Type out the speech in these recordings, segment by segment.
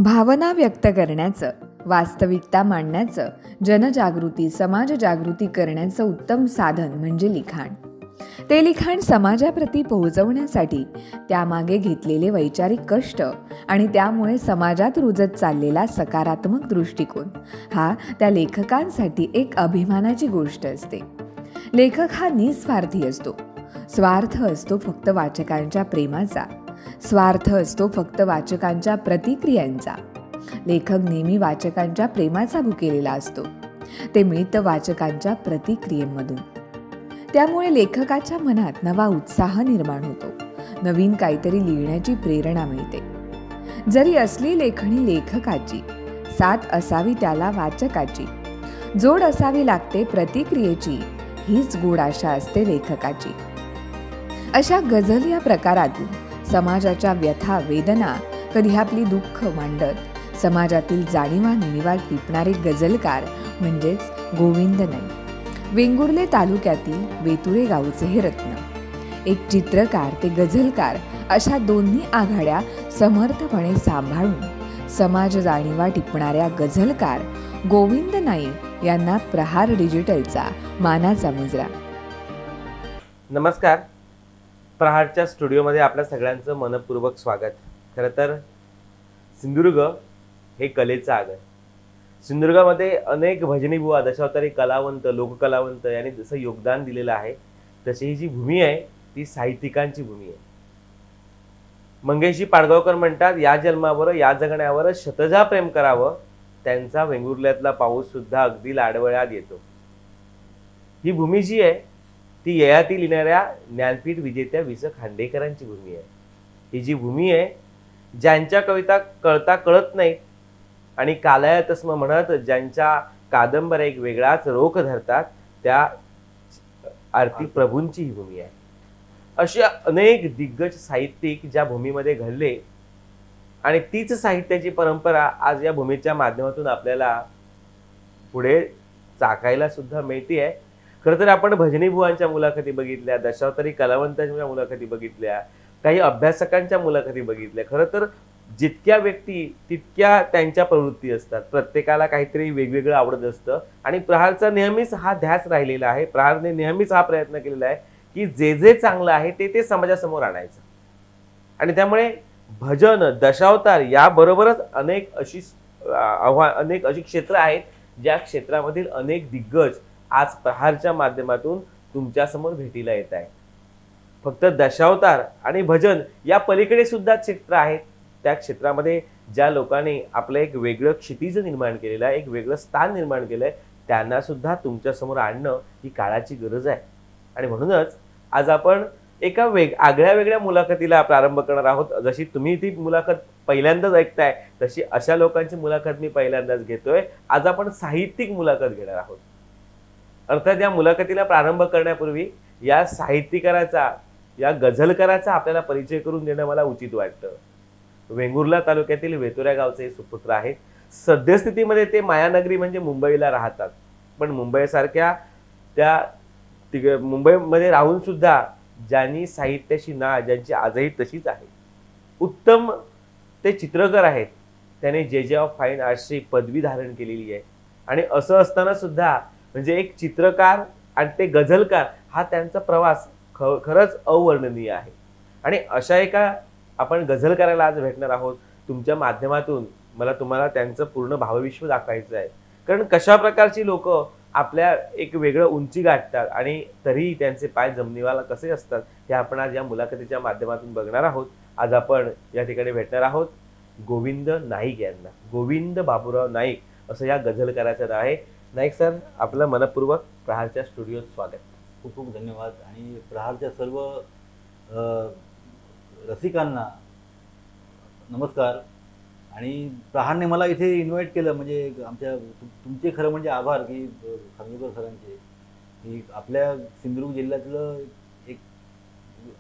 भावना व्यक्त करण्याचं, वास्तविकता मांडण्याचं, जनजागृती, समाजजागृती करण्याचं उत्तम साधन म्हणजे लिखाण. ते लिखाण समाजाप्रती पोहोचवण्यासाठी त्यामागे घेतलेले वैचारिक कष्ट आणि त्यामुळे समाजात रुजत चाललेला सकारात्मक दृष्टिकोन हा त्या लेखकांसाठी एक अभिमानाची गोष्ट असते. लेखक हा निस्वार्थी असतो. स्वार्थ असतो फक्त वाचकांच्या प्रेमाचा, स्वार्थ असतो फक्त वाचकांच्या प्रतिक्रियांचा. लेखक नेहमी वाचकांच्या प्रेमाचा भुकेलेला असतो. ते मिळतं वाचकांच्या प्रतिक्रियेमधून. त्यामुळे लेखकाच्या मनात नवा उत्साह निर्माण होतो. नवीन काहीतरी लिहिण्याची प्रेरणा मिळते. जरी असली लेखणी लेखकाची, साथ असावी त्याला वाचकाची, जोड असावी लागते प्रतिक्रियेची, हीच गोड आशा असते लेखकाची. अशा गझल या प्रकारातून समाजाच्या व्यथा वेदना, कधी आपली दुःख मांडत समाजातील जाणीवा नेणीवा टिपणारे गझलकार म्हणजेच गोविंद नाईक. वेंगुर्ले तालुक्यातील वेतुरे गावचे हे रत्न. एक चित्रकार ते गझलकार अशा दोन्ही आघाड्या समर्थपणे सांभाळून समाज जाणीवा टिपणाऱ्या गझलकार गोविंद नाईक यांना प्रहार डिजिटलचा मानाचा मुजरा. नमस्कार. प्रहारच्या स्टुडिओमध्ये आपल्या सगळ्यांचं मनपूर्वक स्वागत. खरं तर सिंधुदुर्ग हे कलेचं आग आहे. सिंधुदुर्गामध्ये अनेक भजनी बुवा, दशावतारी कलावंत, लोककलावंत यांनी जसं योगदान दिलेलं आहे, तशी ही जी भूमी आहे ती साहित्यिकांची भूमी आहे. मंगेशी पाडगावकर म्हणतात, या जन्मावर या जगण्यावर शतजा प्रेम करावं, त्यांचा वेंगुर्ल्यातला पाऊस सुद्धा अगदी लाडवळ्यात येतो. ही भूमी जी आहे ती ययाती लिहिणाऱ्या ज्ञानपीठ विजेत्या वि. स. खांडेकरांची भूमी आहे. ही जी भूमी आहे, ज्यांच्या कविता कळता कळत नाहीत आणि कालया तस्म म्हणत ज्यांच्या कादंबऱ्या एक वेगळाच रोख धरतात, त्या आरती प्रभूंची ही भूमी आहे. अशी अनेक दिग्गज साहित्यिक ज्या भूमीमध्ये घडले आणि तीच साहित्याची परंपरा आज या भूमीच्या माध्यमातून आपल्याला पुढे चाकायला सुद्धा मिळते आहे. खरं तर आपण भजनी बुवांच्या मुलाखती बघितल्या, दशावतारी कलावंतांच्या मुलाखती बघितल्या, काही अभ्यासकांच्या मुलाखती बघितल्या. खरं तर जितक्या व्यक्ती तितक्या त्यांच्या प्रवृत्ती असतात. प्रत्येकाला काहीतरी वेगवेगळं आवडत असतं आणि प्रहारचा नेहमीच हा ध्यास राहिलेला आहे. प्रहारने नेहमीच हा प्रयत्न केलेला आहे की जे जे चांगलं आहे ते ते समाजासमोर आणायचं. आणि त्यामुळे भजन, दशावतार याबरोबरच अनेक अशी क्षेत्र आहेत ज्या क्षेत्रामधील अनेक दिग्गज आज प्रहारच्या माध्यमातून तुमच्या समोर भेटीला येत आहे. फक्त दशावतार आणि भजन या पलीकडे सुद्धा क्षेत्र आहेत. त्या क्षेत्रामध्ये ज्या लोकांनी आपलं एक वेगळं क्षितिज निर्माण केलेलं आहे, एक वेगळं स्थान निर्माण केलंय, त्यांना सुद्धा तुमच्या समोर आणणं ही काळाची गरज आहे. आणि म्हणूनच आज आपण एका आगळ्या वेगळ्या मुलाखतीला प्रारंभ करणार आहोत. जशी तुम्ही ती मुलाखत पहिल्यांदाच ऐकताय, तशी अशा लोकांची मुलाखत मी पहिल्यांदाच घेतोय. आज आपण साहित्यिक मुलाखत घेणार आहोत. अर्थात या मुलाखतीला प्रारंभ करण्यापूर्वी या साहित्यकाराचा, या गझलकाराचा आपल्याला परिचय करून देणं मला उचित वाटतं. वेंगुर्ला तालुक्यातील वेतुऱ्या गावचे सुपुत्र आहेत. सद्यस्थितीमध्ये ते मायानगरी म्हणजे मुंबईला राहतात. पण मुंबईसारख्या मुंबईमध्ये राहून सुद्धा ज्यांनी साहित्याची नाळ, ज्यांची आजही तशीच आहे, उत्तम ते चित्रकार आहेत. त्याने जे ऑफ फाईन आर्ट्सची पदवी धारण केलेली आहे. आणि असं असताना सुद्धा म्हणजे एक चित्रकार आणि ते गझलकार हा त्यांचा प्रवास खरंच अवर्णनीय आहे. आणि अशा एका आपण गझलकाराला आज भेटणार आहोत. तुमच्या माध्यमातून मला तुम्हाला त्यांचं पूर्ण भावविश्व दाखवायचं आहे. कारण कशा प्रकारची लोक आपल्या एक वेगळं उंची गाठतात आणि तरीही त्यांचे पाय जमिनीवाला कसे असतात हे आपण आज या मुलाखतीच्या माध्यमातून बघणार आहोत. आज आपण या ठिकाणी भेटणार आहोत गोविंद नाईक यांना. गोविंद बाबूराव नाईक असं या गझलकाराचं नाव आहे. नाईक सर, आपलं मनपूर्वक प्रहारच्या स्टुडिओत स्वागत. खूप खूप धन्यवाद. आणि प्रहारच्या सर्व रसिकांना नमस्कार. आणि प्रहारने मला इथे इन्व्हाइट केलं म्हणजे आमच्या तुमचे खरं म्हणजे आभार की खानविलकर सरांचे, की आपल्या सिंधुदुर्ग जिल्ह्यातलं एक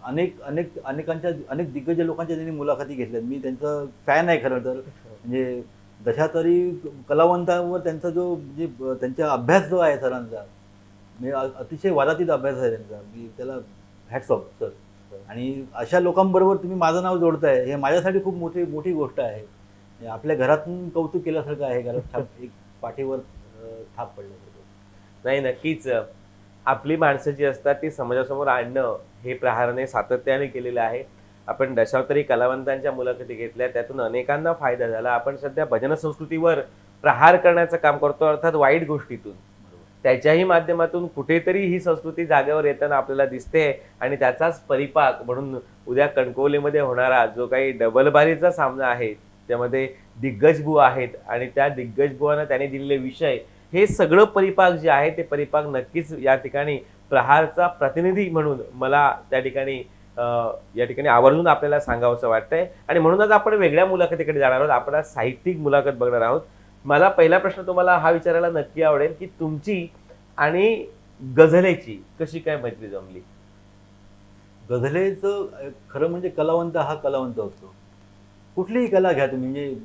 अनेक दिग्गज लोकांच्या त्यांनी मुलाखती घेतल्यात. मी त्यांचं फॅन आहे खरं तर. म्हणजे दशावतारी कलावंतांवर त्यांचा जो म्हणजे त्यांचा अभ्यास जो आहे सरांचा, म्हणजे अतिशय वादातीत अभ्यास आहे त्यांचा. मी त्याला हॅट्स ऑफ सर. आणि अशा लोकांबरोबर तुम्ही माझं नाव जोडताय हे माझ्यासाठी खूप मोठी गोष्ट आहे. आपल्या घरातून कौतुक केल्यासारखं आहे, घरात एक पाठीवर थाप पडल्यासारखं. नाही, नक्कीच. आपली माणसं जी असतात ती समाजासमोर आणणं हे प्रहारने सातत्याने केलेलं आहे. आपण दशावतारी कलावंतांच्या मुलाखती घेतल्या, त्यातून अनेकांना फायदा झाला. आपण सध्या भजन संस्कृतीवर प्रहार करण्याचं काम करतो, अर्थात वाईट गोष्टीतून. त्याच्याही माध्यमातून कुठेतरी ही संस्कृती जागेवर येताना आपल्याला दिसते आणि त्याचाच परिपाक म्हणून उद्या कणकवलीमध्ये होणारा जो काही डबलबारीचा सामना आहे, त्यामध्ये दिग्गज बुवा आहेत आणि त्या दिग्गज बुवांना त्यांनी दिलेले विषय, हे सगळं परिपाक जे आहे ते परिपाक नक्कीच या ठिकाणी प्रहारचा प्रतिनिधी म्हणून मला त्या ठिकाणी या ठिकाणी आवर्जून आपल्याला सांगावंसं वाटतंय. आणि म्हणूनच आपण वेगळ्या मुलाखतीकडे जाणार आहोत. आपण आज साहित्यिक मुलाखत बघणार आहोत. मला पहिला प्रश्न तुम्हाला हा विचारायला नक्की आवडेल की तुमची आणि गझलेची कशी काय मैत्री जमली? गझलेचं खरं म्हणजे कलावंत हा कलावंत असतो. कुठलीही कला घ्या तुम्ही, म्हणजे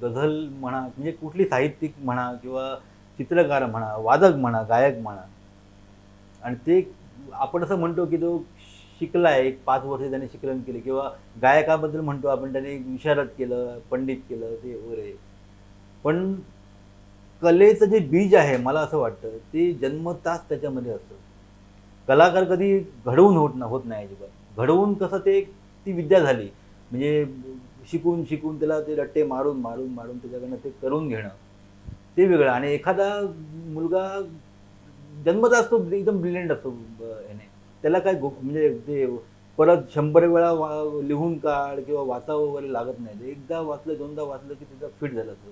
गझल म्हणा, म्हणजे कुठली साहित्यिक म्हणा किंवा चित्रकार म्हणा, वादक म्हणा, गायक म्हणा, आणि ते आपण असं म्हणतो की तो शिकलाय, एक 5 वर्ष त्याने शिकलन केले, किंवा गायकाबद्दल म्हणतो आपण त्याने विशारद केलं, पंडित केलं, ते वगैरे. पण कलेचं जे बीज आहे, मला असं वाटतं ते जन्मताच त्याच्यामध्ये असतं. कलाकार कधी घडवून होत नाही अजिबात. घडवून कसं ते ती विद्या झाली, म्हणजे शिकून शिकून त्याला ते रट्टे मारून मारून मारून त्याच्याकडनं ते करून घेणं, ते वेगळं. आणि एखादा मुलगा जन्मताच तो एकदम ब्रिलियंट असतो याने, त्याला काय म्हणजे ते परत 100 वेळा लिहून काढ किंवा वाचावं वगैरे लागत नाही. ते एकदा वाचलं, 2दा वाचलं की त्याचा फिट झालं असतं.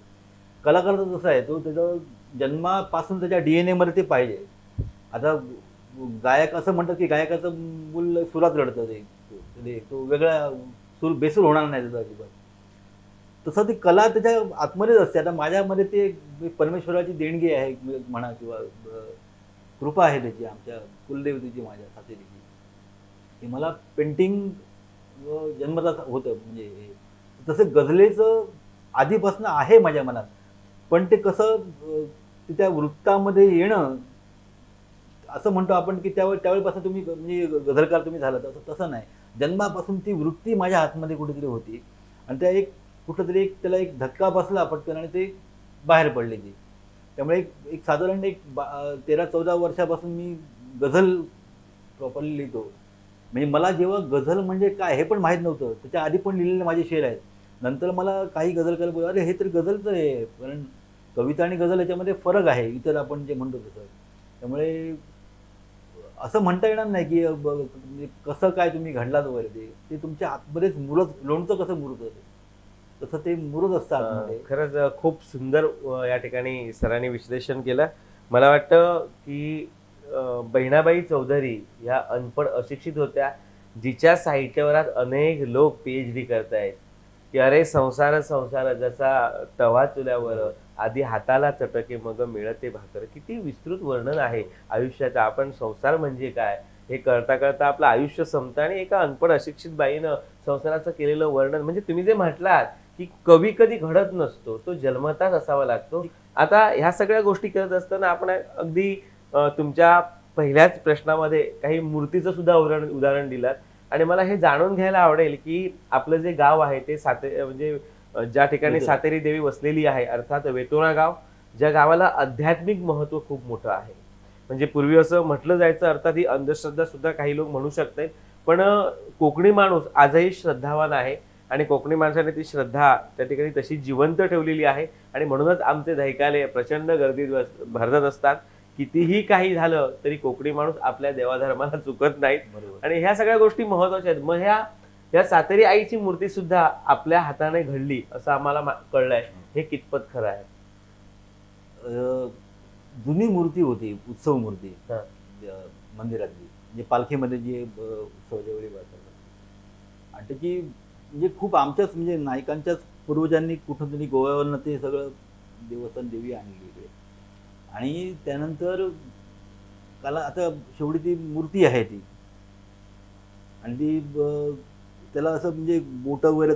कलाकाराचं जसं आहे, तो त्याचं जन्मापासून त्याच्या DNA मध्ये ते पाहिजे. आता गायक असं म्हणतात की गायकाचं मूल सुरात रडतं, ते तो वेगळा सूर बेसूर होणार नाही त्याचा अजिबात. तसं ती कला त्याच्या आतमध्येच असते. आता माझ्यामध्ये ते परमेश्वराची देणगी आहे म्हणा, किंवा कृपा आहे त्याची, आमच्या कुलदेवतेची, माझ्या सातेरीची, की मला पेंटिंग जन्मताच होतं. म्हणजे तसं गझलेचं आधीपासून आहे माझ्या मनात, पण ते कसं त्या वृत्तामध्ये येणं, असं म्हणतो आपण की त्यावेळेपासून तुम्ही म्हणजे गझलकार तुम्ही झाला, तसं नाही. जन्मापासून ती वृत्ती माझ्या हातमध्ये कुठेतरी होती, आणि त्या एक कुठंतरी त्याला एक धक्का बसला पटकन आणि ते बाहेर पडले ती. त्यामुळे एक साधारण 13-14 वर्षापासून मी गझल प्रॉपरली लिहितो. म्हणजे मला जेव्हा गझल म्हणजे काय हे पण माहीत नव्हतं. त्याच्या आधी पण लिहिलेले माझे शेर आहेत. नंतर मला काही गझलकार बोलले, अरे हे तर गझलचं आहे, कारण कविता आणि गझल याच्यामध्ये फरक आहे, इतर आपण जे म्हणतो तसं. त्यामुळे असं म्हणता येणार नाही की म्हणजे कसं काय तुम्ही घडलात वगैरे, ते तुमच्या आतमध्येच मुरत, लोणचं कसं मुरत होतं तसं ते मुरत असतं आतमध्ये. खरंच खूप सुंदर या ठिकाणी सरांनी विश्लेषण केलं. मला वाटतं की बहिणाबाई चौधरी ह्या अनपढ अशिक्षित होत्या, जिच्या साहित्यावरात अनेक लोक PhD करतायत की अरे संसार संसार जसा तवा चुल्यावर, आधी हाताला चटके मग मिळते भाकर. किती विस्तृत वर्णन आहे आयुष्याचं. आपण संसार म्हणजे काय हे कळता कळता आपलं आयुष्य संपतं, आणि एका अनपढ अशिक्षित बाईनं संसाराचं केलेलं वर्णन. म्हणजे तुम्ही जे म्हटलात की कवी कधी घडत नसतो, तो जन्मताच असावा लागतो. आता ह्या सगळ्या गोष्टी करत असताना आपण अगदी तुमच्या पहिल्याच प्रश्नामध्ये काही मूर्तीचं सुद्धा उदाहरण दिलात, आणि मला हे जाणून घ्यायला आवडेल की आपलं जे गाव आहे ते म्हणजे ज्या ठिकाणी सातेरी देवी वसलेली आहे, अर्थात वेतोळा गाव, ज्या गावाला आध्यात्मिक महत्व खूप मोठं आहे. म्हणजे पूर्वी असं म्हटलं जायचं, अर्थात ही अंधश्रद्धा सुद्धा काही लोक म्हणू शकतात, पण कोकणी माणूस आजही श्रद्धावान आहे, आणि कोकणी माणसाने ती श्रद्धा त्या ठिकाणी तशी जिवंत ठेवलेली आहे. आणि म्हणूनच आमचे धैकाले प्रचंड गर्दीत भरत असतात. कितीही काही झालं तरी कोकणी माणूस आपल्या देवाधर्माला चुकत नाहीत, आणि ह्या सगळ्या गोष्टी महत्वाच्या आहेत. मग ह्या सातेरी आईची मूर्ती सुद्धा आपल्या हाताने घडली असं आम्हाला कळलंय, हे कितपत खरं आहे? जुनी मूर्ती होती, उत्सव मूर्ती मंदिरातली, म्हणजे पालखीमध्ये जी उत्सवाच्या वेळी वाजतात, आणि त्याची म्हणजे खूप आमच्याच म्हणजे नायकांच्याच पूर्वजांनी कुठं तरी गोव्यावरनं ते सगळं देवस्थान देवी आणली इकडे. आणि त्यानंतर त्याला आता शेवटी ती मूर्ती आहे ती, आणि ती त्याला असं म्हणजे बोटं वगैरे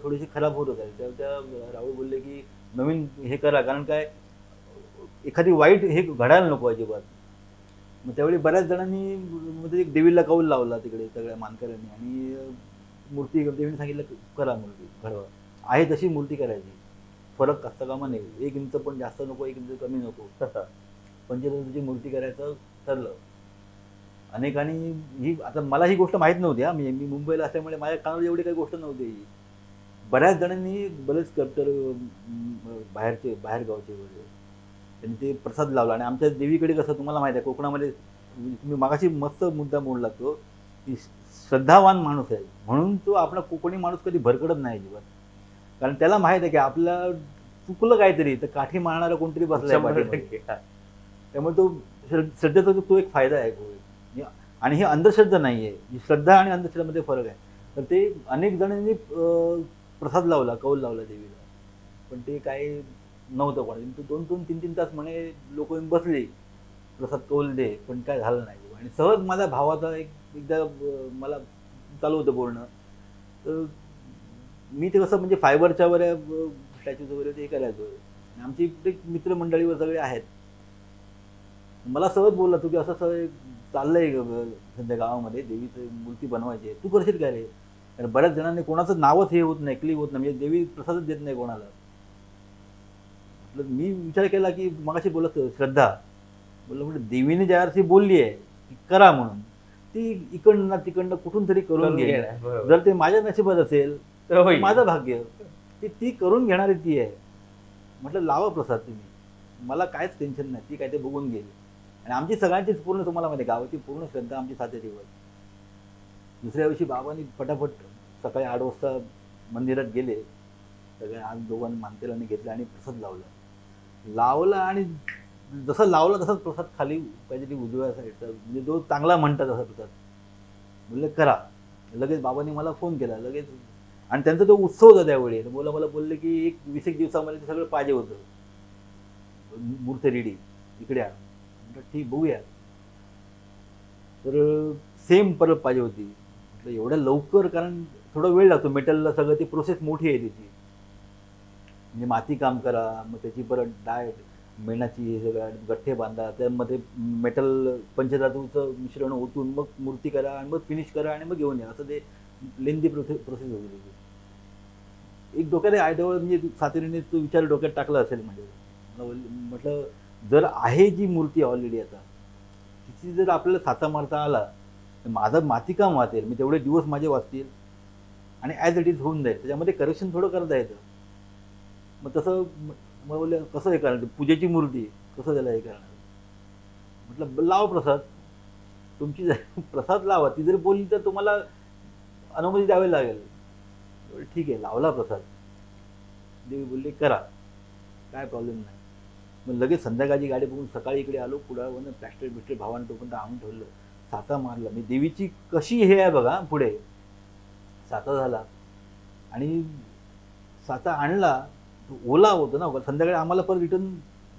थोडीशी खराब होत होत. त्या राहुल बोलले की नवीन हे करा, कारण काय एखादी वाईट हे घडायला नको अजिबात. मग त्यावेळी बऱ्याच जणांनी म्हणजे एक देवीला कौल लावला तिकडे सगळ्या मानकऱ्यांनी, आणि मूर्ती देवीने सांगितलं करा मूर्ती घडवा. आहे तशी मूर्ती करायची, फरक असता कामा नये. 1 इंच पण जास्त नको, 1 इंच कमी नको, पंचतंत्राची मूर्ती करायचं ठरलं. अनेकांनी ही, आता मला ही गोष्ट माहीत नव्हती हा, मी मुंबईला असल्यामुळे माझ्या कानावर एवढी काही गोष्ट नव्हती ही. बऱ्याच जणांनी, बरेच स्कल्प्टर बाहेरगावचे वगैरे, त्यांनी ते प्रसाद लावला. आणि आमच्या देवीकडे कसं तुम्हाला माहिती आहे, कोकणामध्ये तुम्ही मागाशी मस्त मुद्दा मोडला तो, की श्रद्धावान माणूस आहे म्हणून तो आपला कोकणी माणूस कधी भरकडत नाही अजिबात. कारण त्याला माहित आहे की आपल्या चुकलं काहीतरी तर काठी मारणारा कोणतरी बसलाय पाठीमागे. त्यामुळे तो श्रद्धेचा तो एक फायदा आहे. आणि ही अंधश्रद्धा नाही आहे, श्रद्धा आणि अंधश्रद्धेमध्ये फरक आहे. तर ते अनेक जणांनी प्रसाद लावला, कौल लावला देवीला, पण ते काय नव्हतं कोण. 2-2, 3-3 तास म्हणे लोक बसले, प्रसाद कौल दे, पण काय झालं नाही. आणि सहज माझ्या भावाचा एकदा मला चालू होतं बोलणं, तर मी ते कसं म्हणजे फायबरच्या वगैरे स्टॅच्यूज वगैरे ते करायचो. आमची मित्रमंडळीवर सगळे आहेत. मला सहज बोलला, तू की असं सगळं चाललंय सध्या गावामध्ये देवीची मूर्ती बनवायची आहे, तू करशील काय रे? कारण बऱ्याच जणांनी कोणाचं नावच हे होत नाही, क्लिक होत नाही, म्हणजे देवी प्रसादच देत नाही कोणाला. म्हटलं, मी विचार केला की मगाशी बोलत श्रद्धा, म्हटलं देवीने ज्या अर्थी बोलली आहे की करा म्हणून, ती इकडनं तिकडनं कुठून तरी करून घे. जर ते माझ्या नशिबात असेल तर माझं भाग्य, ती करून घेणारी ती आहे. म्हटलं लावा प्रसाद तुम्ही, मला काहीच टेन्शन नाही, ती काय ते बघून गेली. आणि आमची सगळ्यांचीच पूर्ण, तुम्हाला माहिती गावाची पूर्ण श्रद्धा आमची सातेरीवर. दुसऱ्या दिवशी बाबांनी फटाफट सकाळी 8 वाजता मंदिरात गेले, सगळ्या आज दोघांनी मानतेलांनी घेतलं आणि प्रसाद लावला. आणि जसं लावला तसाच प्रसाद खाली काहीतरी उजव्या साईडचा, म्हणजे जो चांगला म्हणतात तसा प्रसाद, बोलले करा. लगेच बाबांनी मला फोन केला लगेच. आणि त्यांचा तो उत्सव होता त्यावेळी. मला बोलले की 20 दिवसामध्ये ते सगळं पाहिजे होतं, मूर्ती रेडी, इकडे आ. म्हटलं ठीक, बघूया. तर सेम परत पाहिजे होती. म्हटलं एवढ्या लवकर, कारण थोडा वेळ लागतो मेटलला, सगळं ती प्रोसेस मोठी आहे त्याची. म्हणजे माती काम करा, मग त्याची परत डाय मेणाची सगळं गठ्ठे बांधा, त्यामध्ये मेटल पंचधातूचं मिश्रण ओतून मग मूर्ती करा आणि मग फिनिश करा आणि मग घेऊन या, असं ते लेंदी प्रोसेस होती त्याची. एक डोक्यात आयडियावर, म्हणजे सातेरीने तो विचार डोक्यात टाकला असेल. म्हणजे म्हटलं जर आहे जी मूर्ती ऑलरेडी आता, तिची जर आपल्याला साचा मारता आला तर माझं माती काम वाचेल, मी तेवढे दिवस माझे वाचतील आणि ॲज इट इज होऊन जाईल. त्याच्यामध्ये करेक्शन थोडं करता येतं. मग तसं मग बोललं कसं हे करणार, पूजेची मूर्ती कसं त्याला हे करणार. म्हटलं लावा प्रसाद, तुमची प्रसाद लावा, ती जर बोलली तर तुम्हाला अनुमती द्यावी लागेल. ठीक आहे, लावला प्रसाद. देवी बोलली करा, काय प्रॉब्लेम नाही. मग लगेच संध्याकाळची गाडी बघून सकाळी इकडे आलो, कुडाळवरून प्लॅस्टर भावानं तोपर्यंत आणून ठेवलं, साचा मारला. मी देवीची कशी हे आहे बघा, पुढे साचा झाला आणि साचा आणला, ओला होतं ना, संध्याकाळी आम्हाला परत रिटर्न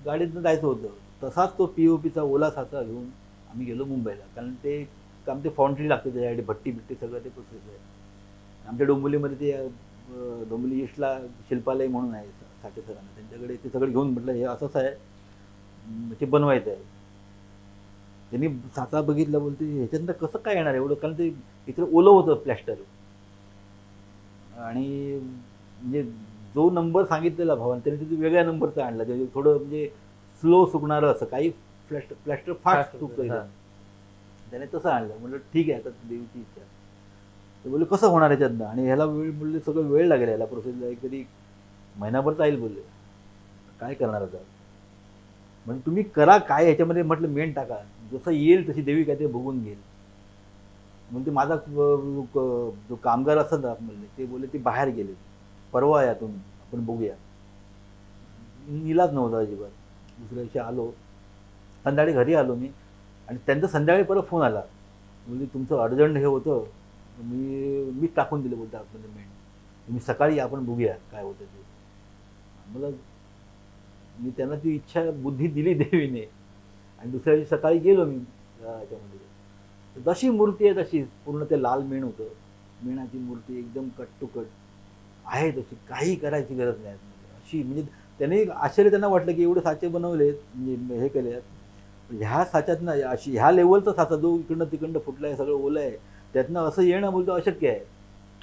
गाडीतनं जायचं होतं. तसाच तो POPचा ओला साचा घेऊन आम्ही गेलो मुंबईला. कारण ते काम ते फाउंड्री लागते त्याच्यासाठी, भट्टी सगळं ते प्रोसेस आहे. आमच्या डोंबिवलीमध्ये ते डोंबिवली ईस्टला शिल्पालय म्हणून आहे साठे सरांना, त्यांच्याकडे ते सगळं घेऊन म्हटलं हे असंच आहे, ते बनवायचं आहे. त्यांनी साचा बघितला, बोलते ह्याच्यानंतर कसं काय येणार एवढं, कारण ते इकडे ओलं होतं प्लॅस्टर. आणि म्हणजे जो नंबर सांगितलेला भावाने त्याने तिथे वेगळ्या नंबरचा आणला, म्हणजे थोडं म्हणजे स्लो सुकणारं असं, काही प्लॅस्टर फास्ट सुकतं, त्याने तसं आणलं. म्हटलं ठीक आहे, आता देवीची इच्छा. ते बोलले कसं होणार याच्यातनं, आणि ह्याला वेळ बोलले सगळं वेळ लागेल ह्याला प्रोसेसला, कधी महिनाभर जाईल बोलले. काय करणार आता, म्हणजे तुम्ही करा काय ह्याच्यामध्ये. म्हटलं मेन टाका, जसं येईल तशी देवी काय ते बघून घेईल. म्हणजे माझा जो कामगार असतात ना म्हणले, ते बोलले ते बाहेर गेले, परवा या तुम्ही, आपण बघूया. इलाज नव्हता अजिबात. दुसऱ्या दिवशी आलो, संध्याकाळी घरी आलो मी, आणि त्यांचा संध्याकाळी परत फोन आला, म्हणजे तुमचं अर्जंट हे होतं, मी टाकून दिलं बोलतं आपलं मेन, तुम्ही सकाळी आपण बघूया काय होतं ते. मला मी त्यांना ती इच्छा बुद्धी दिली देवीने, आणि दुसऱ्या दिवशी सकाळी गेलो मी ह्याच्यामध्ये. जशी मूर्ती आहे तशी, पूर्ण ते लाल मेण होतं, मेणाची मूर्ती एकदम कट टू कट आहे तशी, काही करायची गरज नाही अशी. म्हणजे त्याने आश्चर्य त्यांना वाटलं की एवढे साचे बनवलेत, म्हणजे हे केले, ह्या साच्यातनं अशी ह्या लेवलचा साचा जो इकडनं तिकडनं फुटला आहे, सगळं ओलं आहे, त्यातनं असं येणं बोलतो अशक्य आहे.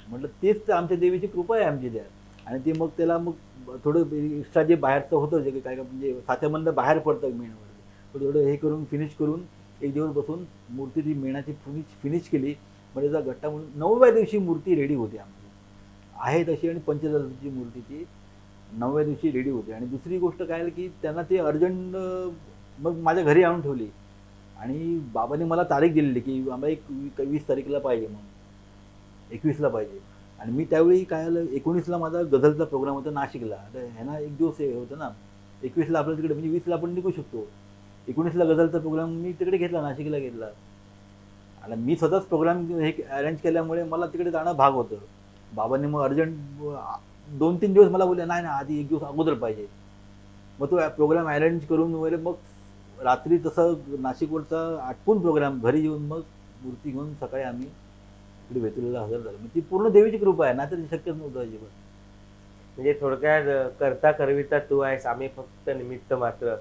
म्हटलं तेच तर आमच्या देवीची कृपा आहे आमची त्या. आणि ते मग त्याला मग थोडं एक्स्ट्रा जे बाहेरचं होतं जे काय म्हणजे साच्यामधलं बाहेर पडतं मेणवर थोडं हे करून फिनिश करून एक दिवस बसून मूर्ती ती मेणाची फिनिश केली. मग त्याचा गट्टा म्हणून 9व्या दिवशी मूर्ती रेडी होती आमची आहे तशी आणि पंचदशीची मूर्ती ती 9व्या दिवशी रेडी होती. आणि दुसरी गोष्ट काय की त्यांना ते अर्जंट मग माझ्या घरी आणून ठेवली आणि बाबांनी मला तारीख दिलेली की आम्हाला 20 तारखेला पाहिजे म्हणून 21ला पाहिजे. आणि मी त्यावेळी काय आलं 19ला माझा गझलचा प्रोग्राम होता नाशिकला. आता ह्यांना एक दिवस हे होतं ना 21ला आपल्या तिकडे म्हणजे 20ला आपण निघू शकतो. 19ला गझलचा प्रोग्राम मी तिकडे घेतला नाशिकला घेतला आणि मी स्वतःच प्रोग्राम हे अरेंज केल्यामुळे मला तिकडे जाणं भाग होतं. बाबांनी मग अर्जंट 2-3 दिवस मला बोलले नाही ना आधी एक दिवस अगोदर पाहिजे. मग तो प्रोग्राम अरेंज करून वगैरे मग रात्री तसं नाशिकवरचा आटपून प्रोग्राम घरी येऊन मग मूर्ती घेऊन सकाळी आम्ही इकडे वेतुलीला हजर झालो. ती पूर्ण देवीची कृपा आहे ना तर शक्यच नव्हतं अजिबात. म्हणजे थोडक्यात करता करविता तू आहेस, आम्ही फक्त निमित्त मात्र.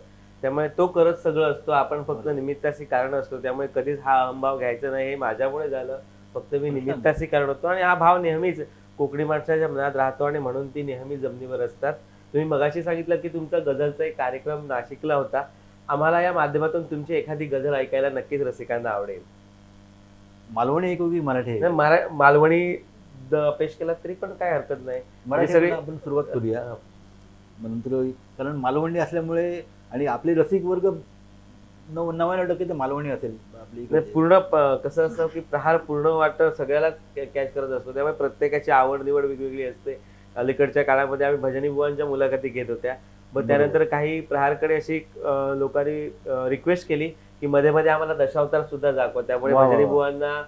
त्यामुळे तो करत सगळं असतो, आपण फक्त निमित्ताची कारण असतो. त्यामुळे कधीच हा अहंभाव घ्यायचा नाही, हे माझ्यामुळे झालं, फक्त मी निमित्ताची कारण होतो. आणि हा भाव नेहमीच कोकणी माणसाच्या मनात राहतो आणि म्हणून ती नेहमी जमिनीवर असतात. तुम्ही मगाशी सांगितलं की तुमचा गझलचा एक कार्यक्रम नाशिकला होता. आम्हाला या माध्यमातून तुमची एखादी गझल ऐकायला नक्कीच रसिकांना आवडेल. मालवणी एक होती मराठी आहे. नाही, मालवणी पेश केला तरी पण काय हरकत नाही. मराठी सगळी आपण सुरुवात करूया नंतर कारण मालवणी असल्यामुळे आणि आपले रसिक वर्ग 99% ते मालवणी असेल आपली नाही, पूर्ण कसं असतं की प्रहार पूर्ण वाटतं सगळ्याला कॅच करत असतो. त्यामुळे प्रत्येकाची आवड निवड वेगवेगळी असते. अलीकडच्या काळामध्ये आम्ही भजनी बुवांच्या मुलाखती घेत होत्या. मग त्यानंतर काही प्रहारकडे अशी लोकांनी रिक्वेस्ट केली की मध्ये मध्ये आम्हाला दशावतार सुद्धा दाखवा. त्यामुळे भजनी बुवांना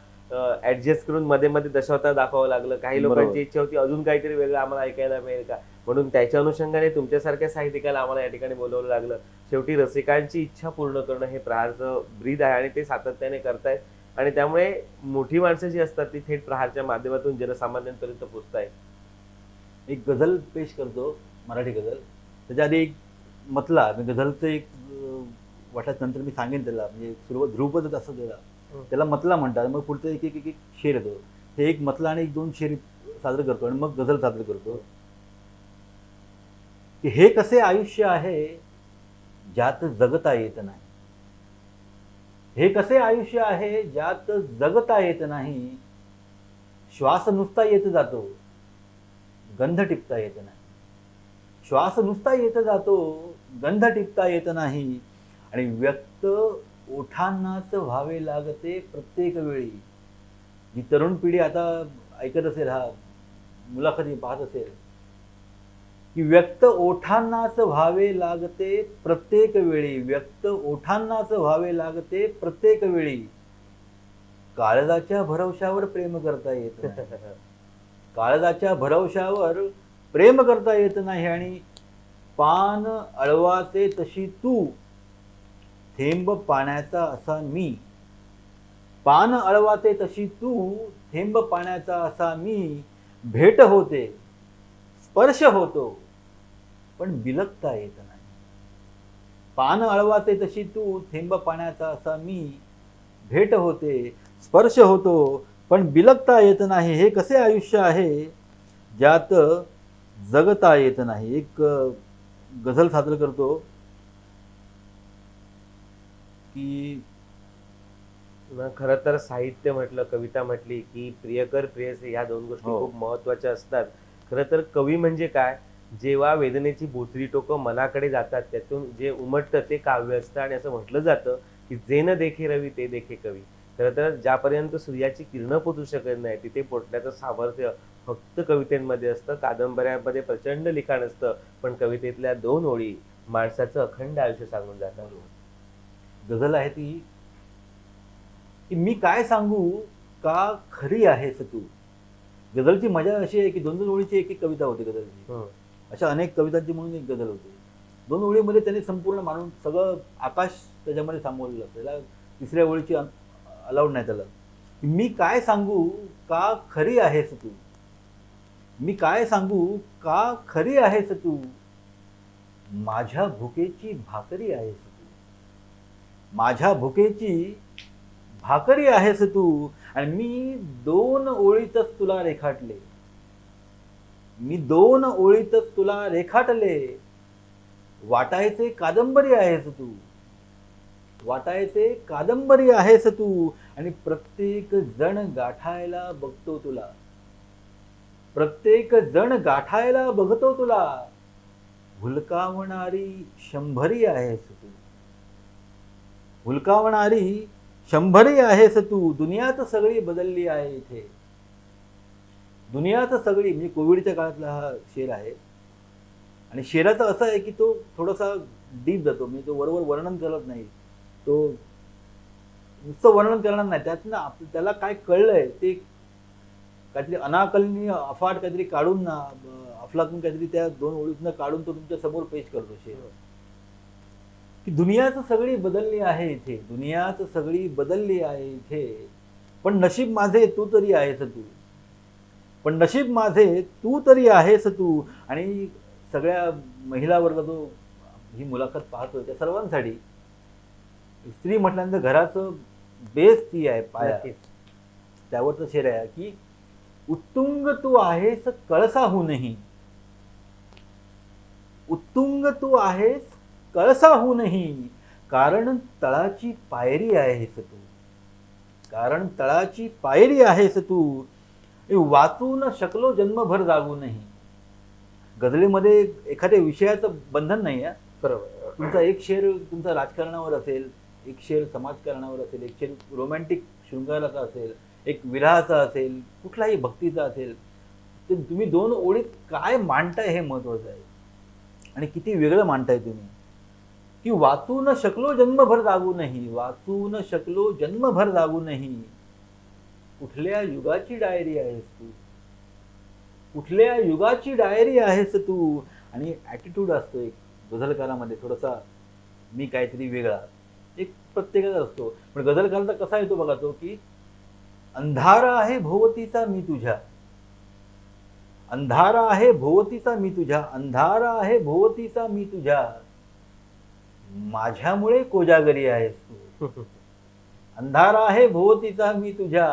ऍडजस्ट करून मध्ये मध्ये दशावतार दाखवावं लागलं. काही लोकांची इच्छा होती अजून काहीतरी वेगळं आम्हाला ऐकायला मिळेल का, म्हणून त्याच्या अनुषंगाने तुमच्यासारख्या साहित्यिकाला आम्हाला या ठिकाणी बोलवलं लागलं. शेवटी रसिकांची इच्छा पूर्ण करणं हे प्रहारचं ब्रीद आहे आणि ते सातत्याने करतायत. आणि त्यामुळे मोठी माणसं जी असतात ती थेट प्रहारच्या माध्यमातून जनसामान्यांपर्यंत पोहोचतायत. एक गझल पेश करतो मराठी गझल. त्याच्या आधी एक मतला गझलचं एक वाटत नंतर मी सांगेन त्याला म्हणजे सुरुवात ध्रुपदच असं त्याला मतला म्हणतात. मग पुढचं एक एक एक शेर येतो. हे एक मतला आणि 1-2 शेर सादर करतो आणि मग गझल सादर करतो की हे कसे आयुष्य आहे ज्यात जगता येत नाही. हे कसे आयुष्य आहे ज्यात जगता येत नाही. श्वास नुसता येत जातो गंध टिपता येत नाही. श्वास नुसता येत जातो गंध टिपता येत नाही. आणि व्यक्त ओठांनाच व्हावे लागते प्रत्येक वेळी. जी तरुण पिढी आता ऐकत असेल हा मुलाखती पाहत असेल की व्यक्त ओठांनाच व्हावे लागते प्रत्येक वेळी. व्यक्त ओठांनाच व्हावे लागते प्रत्येक वेळी. काळजाच्या भरवशावर प्रेम करता येत नाही. काळजाच्या भरवशावर प्रेम करता येत नाही. आणि पान अळवाचे तशी तू थेंब पाण्याचा असा मी. पान अळवाचे तशी तू थेंब पाण्याचा असा मी. भेट होते स्पर्श होतो पण बिलकता येत नाही. पान अळवाचे तशी तू थेंब पाण्याचा असा मी. भेट होते स्पर्श होतो पण बिलकता येत नाही. हे कसे आयुष्य आहे ज्यात जगता येत नाही. एक गझल सादर करतो की खरं तर साहित्य म्हटलं कविता म्हटली की प्रियकर प्रेयसी ह्या दोन गोष्टी खूप महत्वाच्या असतात. खरं तर कवी म्हणजे काय, जेव्हा वेदनेची बोथरी टोकं मनाकडे जातात त्यातून जे उमटतं ते काव्य असतं. आणि असं म्हटलं जातं की जे न देखे रवी ते देखे कवी. खरं तर ज्यापर्यंत सूर्याची किरणं पोचू शकत नाही तिथे पोचण्याचं सामर्थ्य फक्त कवितेमध्ये असतं. कादंबऱ्यांमध्ये प्रचंड लिखाण असतं पण कवितेतल्या 2 ओळी माणसाचं अखंड आयुष्य सांगून जातात. गझल आहे ती की मी काय सांगू का खरी आहेस तू. गझलची मजा अशी आहे की 2-2 ओळीची एक एक कविता होती गझलची. अशा अनेक कवितांची म्हणून एक गझल होती. 2 ओळीमध्ये त्यांनी संपूर्ण मानून सगळं आकाश त्याच्यामध्ये सामावलेलं असतं. त्याला 3ऱ्या ओळीची अलाउड नाही त्याला. मी काय सांगू का खरी आहेस तू. मी काय सांगू का खरी आहेस तू. माझ्या भुकेची भाकरी आहेस तू. माझ्या भुकेची भाकरी आहेस तू. आणि मी 2 ओळीतच तुला रेखाटले. मी 2 ओळीतच तुला रेखाटले. वाटायचे कादंबरी आहेस तू, वाटायचे कादंबरी आहेस तू, आणि प्रत्येक जण गाठायला बघतो तुला, प्रत्येक जण गाठायला बघतो तुला. हुलकावणारी शंभरी आहेस तू, हुलकावणारी शंभरी आहेस तू. दुनियाच सगळी बदलली आहे इथे, दुनियाच सगळी. म्हणजे कोविडच्या काळातला हा शेर आहे. आणि शेराचं असं आहे की तो थोडासा डीप जातो, म्हणजे तो बरोबर वर्णन करत नाही, तो नुसतं वर्णन करणार नाही, त्यातनं त्याला काय कळलंय ते काहीतरी अनाकलनीय अफाट काहीतरी काढून ना, अफलातून काहीतरी त्या 2 ओळीतनं काढून तो तुमच्या समोर पेश करतो शेर. की दुनियाच सगळी बदलली आहे इथे, दुनियाच सगळी बदलली आहे इथे, पण नशीब माझे तू तरी आहेस तू, पण नशीब माझे तू तरी आहेस तू. आणि सगळ्या महिला वर्ग जो ही मुलाखत पाहतोय त्या सर्वांसाठी स्त्री म्हटल्यानंतर घराचं बेस ती आहे, पाया. त्यावरचं शेर आहे की उत्तुंग तू आहेस कळसाहूनही, उत्तुंग तू आहेस कळसाहूनही, कारण तळाची पायरी आहेस तू, कारण तळाची पायरी आहेस तू. वाचू न शकलो जन्मभर जागूनही. गझलेमध्ये एखाद्या विषयाचं बंधन नाही आहे. बरोबर. तुमचा एक शेर तुमचा राजकारणावर असेल, एक शेर समाजकारणावर असेल, एक शेर रोमॅन्टिक शृंगाराचा असेल, एक विरहाचा असेल, कुठलाही भक्तीचा असेल, तर तुम्ही 2 ओळीत काय मांडताय हे महत्वाचं आहे. आणि किती वेगळं मांडताय तुम्ही. की वाचू न शकलो जन्मभर जागूनही, वाचू न शकलो जन्मभर जागूनही. कुठल्या युगाची डायरी आहेस तू, कुठल्या युगाची डायरी आहेस तू. आणि ॲटिट्यूड असतो एक गझलकारामध्ये थोडासा, मी काहीतरी वेगळा, एक प्रत्येकाचा असतो. पण गझलकाराचा कसा येतो बघा तो, की अंधारा आहे भोवतीचा मी तुझ्या, अंधारा आहे भोवतीचा मी तुझ्या, अंधारा आहे भोवतीचा मी तुझ्या, माझ्यामुळे कोजागरी आहेस तू. अंधारा आहे भोवतीचा मी तुझ्या,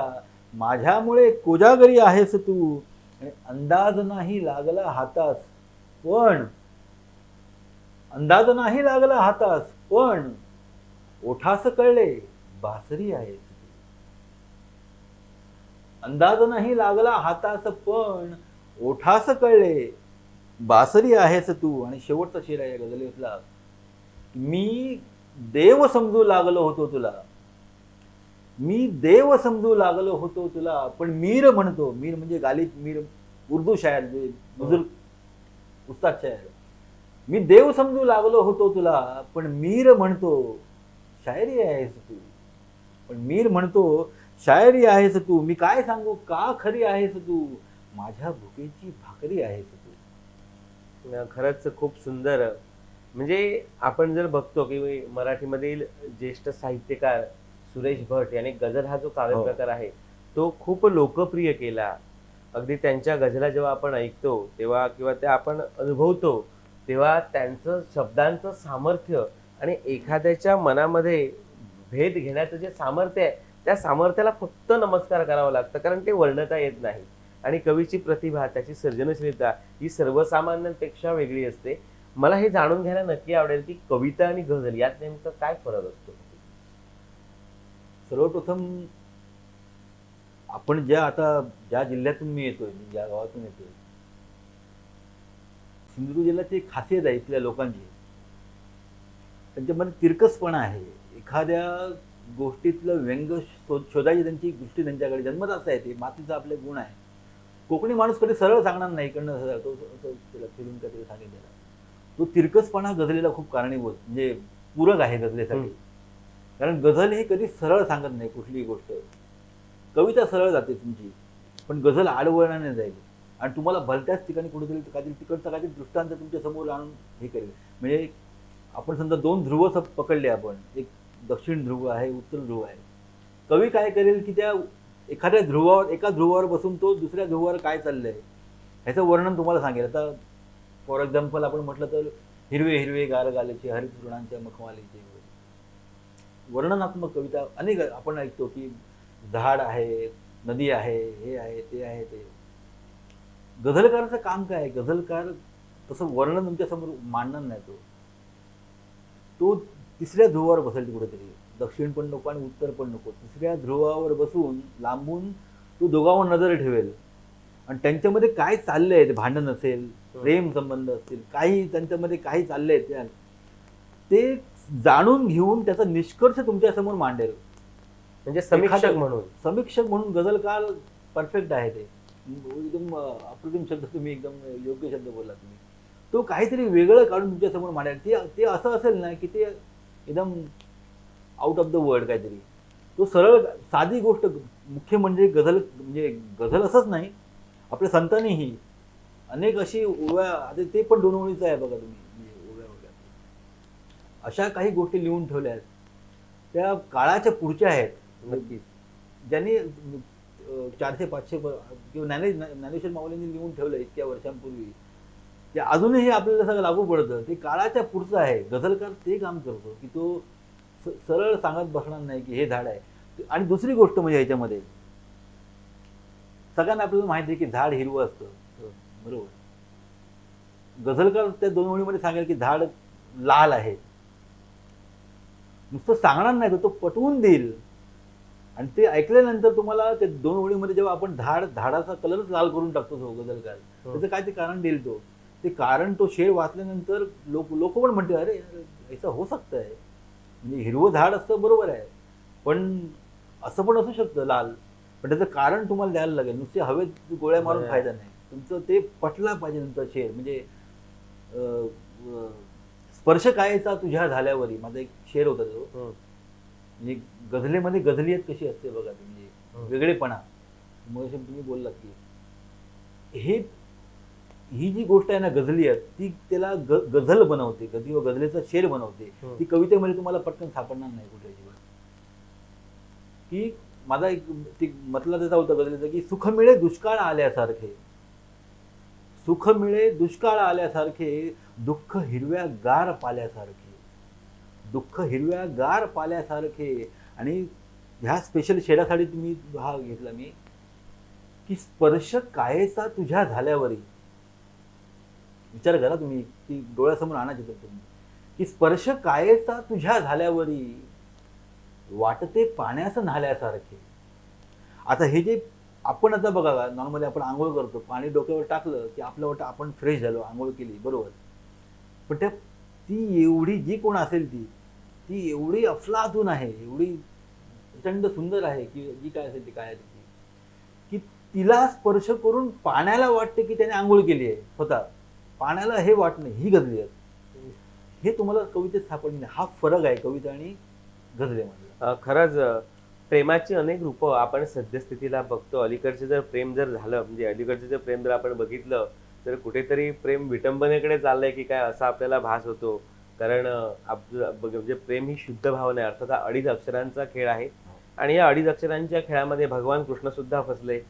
माझ्यामुळे कोजागरी आहेस तू. अंदाज नाही लागला हातास पण, अंदाज नाही लागला हातास पण, ओठास कळले बासरी आहेस तू. अंदाज नाही लागला हातास पण, ओठास कळले बासरी आहेस तू. आणि शेवटचा शेर आहे या गझलेतला, मी देव समजू लागलो होतो तुला, मी देव समजू लागलो होतो तुला, पण मीर म्हणतो, मीर म्हणजे गालिब मीर, उर्दू शायर, जे बुजुर्ग उस्ताद शायर. मी देव समजू लागलो होतो तुला, पण मीर म्हणतो शायरी आहेस तू, पण मीर म्हणतो शायरी आहेस तू. मी काय सांगू का खरी आहेस तू, माझ्या भुकेची भाकरी आहेस तू. खरंच खूप सुंदर. म्हणजे आपण जर बघतो की मराठीमधील ज्येष्ठ साहित्यकार सुरेश भट यांनी गझल हा जो काव्यप्रकार आहे तो खूप लोकप्रिय केला. अगदी त्यांच्या गझला जेव्हा आपण ऐकतो तेव्हा किंवा त्या आपण अनुभवतो तेव्हा त्यांचं शब्दांचं सामर्थ्य आणि एखाद्याच्या मनामध्ये भेद घेण्याचं जे सामर्थ्य आहे त्या सामर्थ्याला फक्त नमस्कार करावा लागतं, कारण ते वर्णता येत नाही. आणि कवीची प्रतिभा, त्याची सर्जनशीलता ही सर्वसामान्यांपेक्षा वेगळी असते. मला हे जाणून घ्यायला नक्की आवडेल की कविता आणि गझल यात नेमकं काय फरक असतो. सर्वप्रथम आपण ज्या जिल्ह्यातून मी येतोय, ज्या गावातून येतोय, सिंधुदुर्ग जिल्ह्याची एक खासियत आहे इथल्या लोकांची, त्यांच्यामध्ये तिरकसपणा आहे. एखाद्या गोष्टीतलं व्यंग शोधायची त्यांची दृष्टी त्यांच्याकडे जन्मताच आहे. ते मातीचा आपले गुण आहे. कोकणी माणूस कधी सरळ सांगणार नाही, इकडनं तो त्याला फिरून काहीतरी सांगितलेला. तो तिरकसपणा गझलेला खूप कारणीभूत, म्हणजे पूरक आहे गझलेसाठी. कारण गझल ही कधी सरळ सांगत नाही कुठलीही गोष्ट. कविता सरळ जाते तुमची, पण गझल आडवळणाने जाईल आणि तुम्हाला भलत्याच ठिकाणी कुठेतरी काहीतरी तिकडचा काहीतरी दृष्टांत तुमच्या समोर आणून हे करेल. म्हणजे आपण समजा 2 ध्रुव पकडले आपण, एक दक्षिण ध्रुव आहे, उत्तर ध्रुव आहे. कवी काय करेल की त्या एका ध्रुवावर बसून तो दुसऱ्या ध्रुवावर काय चाललंय ह्याचं वर्णन तुम्हाला सांगेल. आता फॉर एक्झाम्पल आपण म्हटलं तर हिरवे हिरवे गार गालेचे हरित तृणांच्या मखमालीचे वर्णनात्मक कविता अनेक आपण ऐकतो की झाड आहे, नदी आहे, हे आहे, ते आहे, ते. गझलकाराचं काम काय आहे? गझलकार तसं वर्णन तुमच्यासमोर मांडणार नाही. तो तिसऱ्या ध्रुवावर बसेल कुठेतरी, दक्षिण पण नको आणि उत्तर पण नको, तिसऱ्या ध्रुवावर बसून लांबून तो दोघांवर नजर ठेवेल आणि त्यांच्यामध्ये काय चाललंय, ते भांडण असेल, प्रेम संबंध असतील, काही त्यांच्यामध्ये काही चाललंय ते जाणून घेऊन त्याचा निष्कर्ष तुमच्यासमोर मांडेल. म्हणजे समीक्षक समीक्षक म्हणून गझलकार परफेक्ट आहे. ते एकदम अप्रतिम शब्द, तुम्ही एकदम योग्य शब्द बोलला तुम्ही. तो काहीतरी वेगळं काढून तुमच्यासमोर मांडेल. ते असं असेल ना की ते एकदम आउट ऑफ द वर्ल्ड काहीतरी. तो सरळ साधी गोष्ट, मुख्य म्हणजे गझल असंच नाही, आपल्या संतांनीही अनेक अशी ओव्या, आता ते पण 2 ओळीचं आहे बघा तुम्ही, म्हणजे ओव्या वगैरे अशा काही गोष्टी लिहून ठेवल्या आहेत, त्या काळाच्या पुढच्या आहेत. नक्कीच. ज्यांनी 400-500 किंवा ज्ञानेश्वर माऊलींनी लिहून ठेवलं इतक्या वर्षांपूर्वी, ते अजूनही आपल्याला सगळं लागू पडतं. ते काळाच्या पुढचं आहे. गझलकार ते काम करतो की तो सरळ सांगत बसणार नाही की हे झाड आहे. आणि दुसरी गोष्ट म्हणजे ह्याच्यामध्ये सगळ्यांना आपल्याला माहिती आहे की झाड हिरवं असतं, बरोबर. गझलकार त्या 2 ओळीमध्ये सांगेल की झाड लाल आहे. नुसतं सांगणार नाही, तो पटवून देईल. आणि ते ऐकल्यानंतर तुम्हाला त्या 2 ओळीमध्ये जेव्हा आपण झाडाचा कलरच लाल करून टाकतो तो गझलकार, त्याचं काय ते कारण देईल. ते कारण, तो शेर वाचल्यानंतर लोक पण म्हणते, अरे ऐसा हो सकता है, म्हणजे हिरवं झाड असतं बरोबर आहे, पण असं पण असू शकतं लाल, पण त्याचं कारण तुम्हाला द्यायला लागेल. नुसते हवेत गोळ्या मारून फायदा नाही. तुमचं ते पटला पाहिजे. नंतर शेर म्हणजे स्पर्श कायचा तुझ्या झाल्यावरी, माझा एक शेर होता तो. म्हणजे गझलेमध्ये गझलियत कशी असते बघा, म्हणजे वेगळेपणा. मग तुम्ही बोललात की ही जी गोष्ट आहे ना गझलियत, ती त्याला गझल बनवते, किंवा गझलेचा शेर बनवते. ती कवितेमध्ये तुम्हाला पटकन सापडणार नाही कुठे. की माझा एक मतलब त्याचा होता गझलेचा की सुख मिळे दुष्काळ आल्यासारखे, सुख मिळे दुष्काळ आल्यासारखे, दुःख हिरव्या गार पाल्यासारखे, दुःख हिरव्या गार पाल्यासारखे. आणि ह्या स्पेशल शेरासाठी तुम्ही हा घेतला मी, की स्पर्श कायेचा तुझ्या झाल्यावरी. विचार करा तुम्ही, की डोळ्यासमोर आणायचे तुम्ही, की स्पर्श कायेचा तुझ्या झाल्यावरी, वाटते पाण्याचं न्हाल्यासारखे. आता हे जे आपण आता बघा, नॉर्मली आपण आंघोळ करतो, पाणी डोक्यावर टाकलं की आपलं वाटतं आपण फ्रेश झालो, आंघोळ केली, बरोबर. पण ती एवढी जी कोण असेल ती एवढी अफलातून आहे, एवढी प्रचंड सुंदर आहे की जी काय असेल ती काय की तिला स्पर्श करून पाण्याला वाटते की त्याने आंघोळ केली आहे स्वतः. पाण्याला हे वाटणं, ही गझली आहे. हे तुम्हाला कवितेत सापडणे. हा फरक आहे कविता आणि गझलेमध्ये. खरंच प्रेमाची अनेक रूपं आपण सद्यस्थितीला बघतो. अलीकडचे जर प्रेम जर झालं, म्हणजे अलीकडचे जर प्रेम जर आपण बघितलं, तर कुठेतरी प्रेम विटंबनेकडे चाललंय की काय, असा आपल्याला भास होतो. कारण म्हणजे प्रेम ही शुद्ध भावना आहे. अर्थात हा 2.5 अक्षरांचा खेळ आहे आणि या 2.5 अक्षरांच्या खेळामध्ये भगवान कृष्ण सुद्धा फसले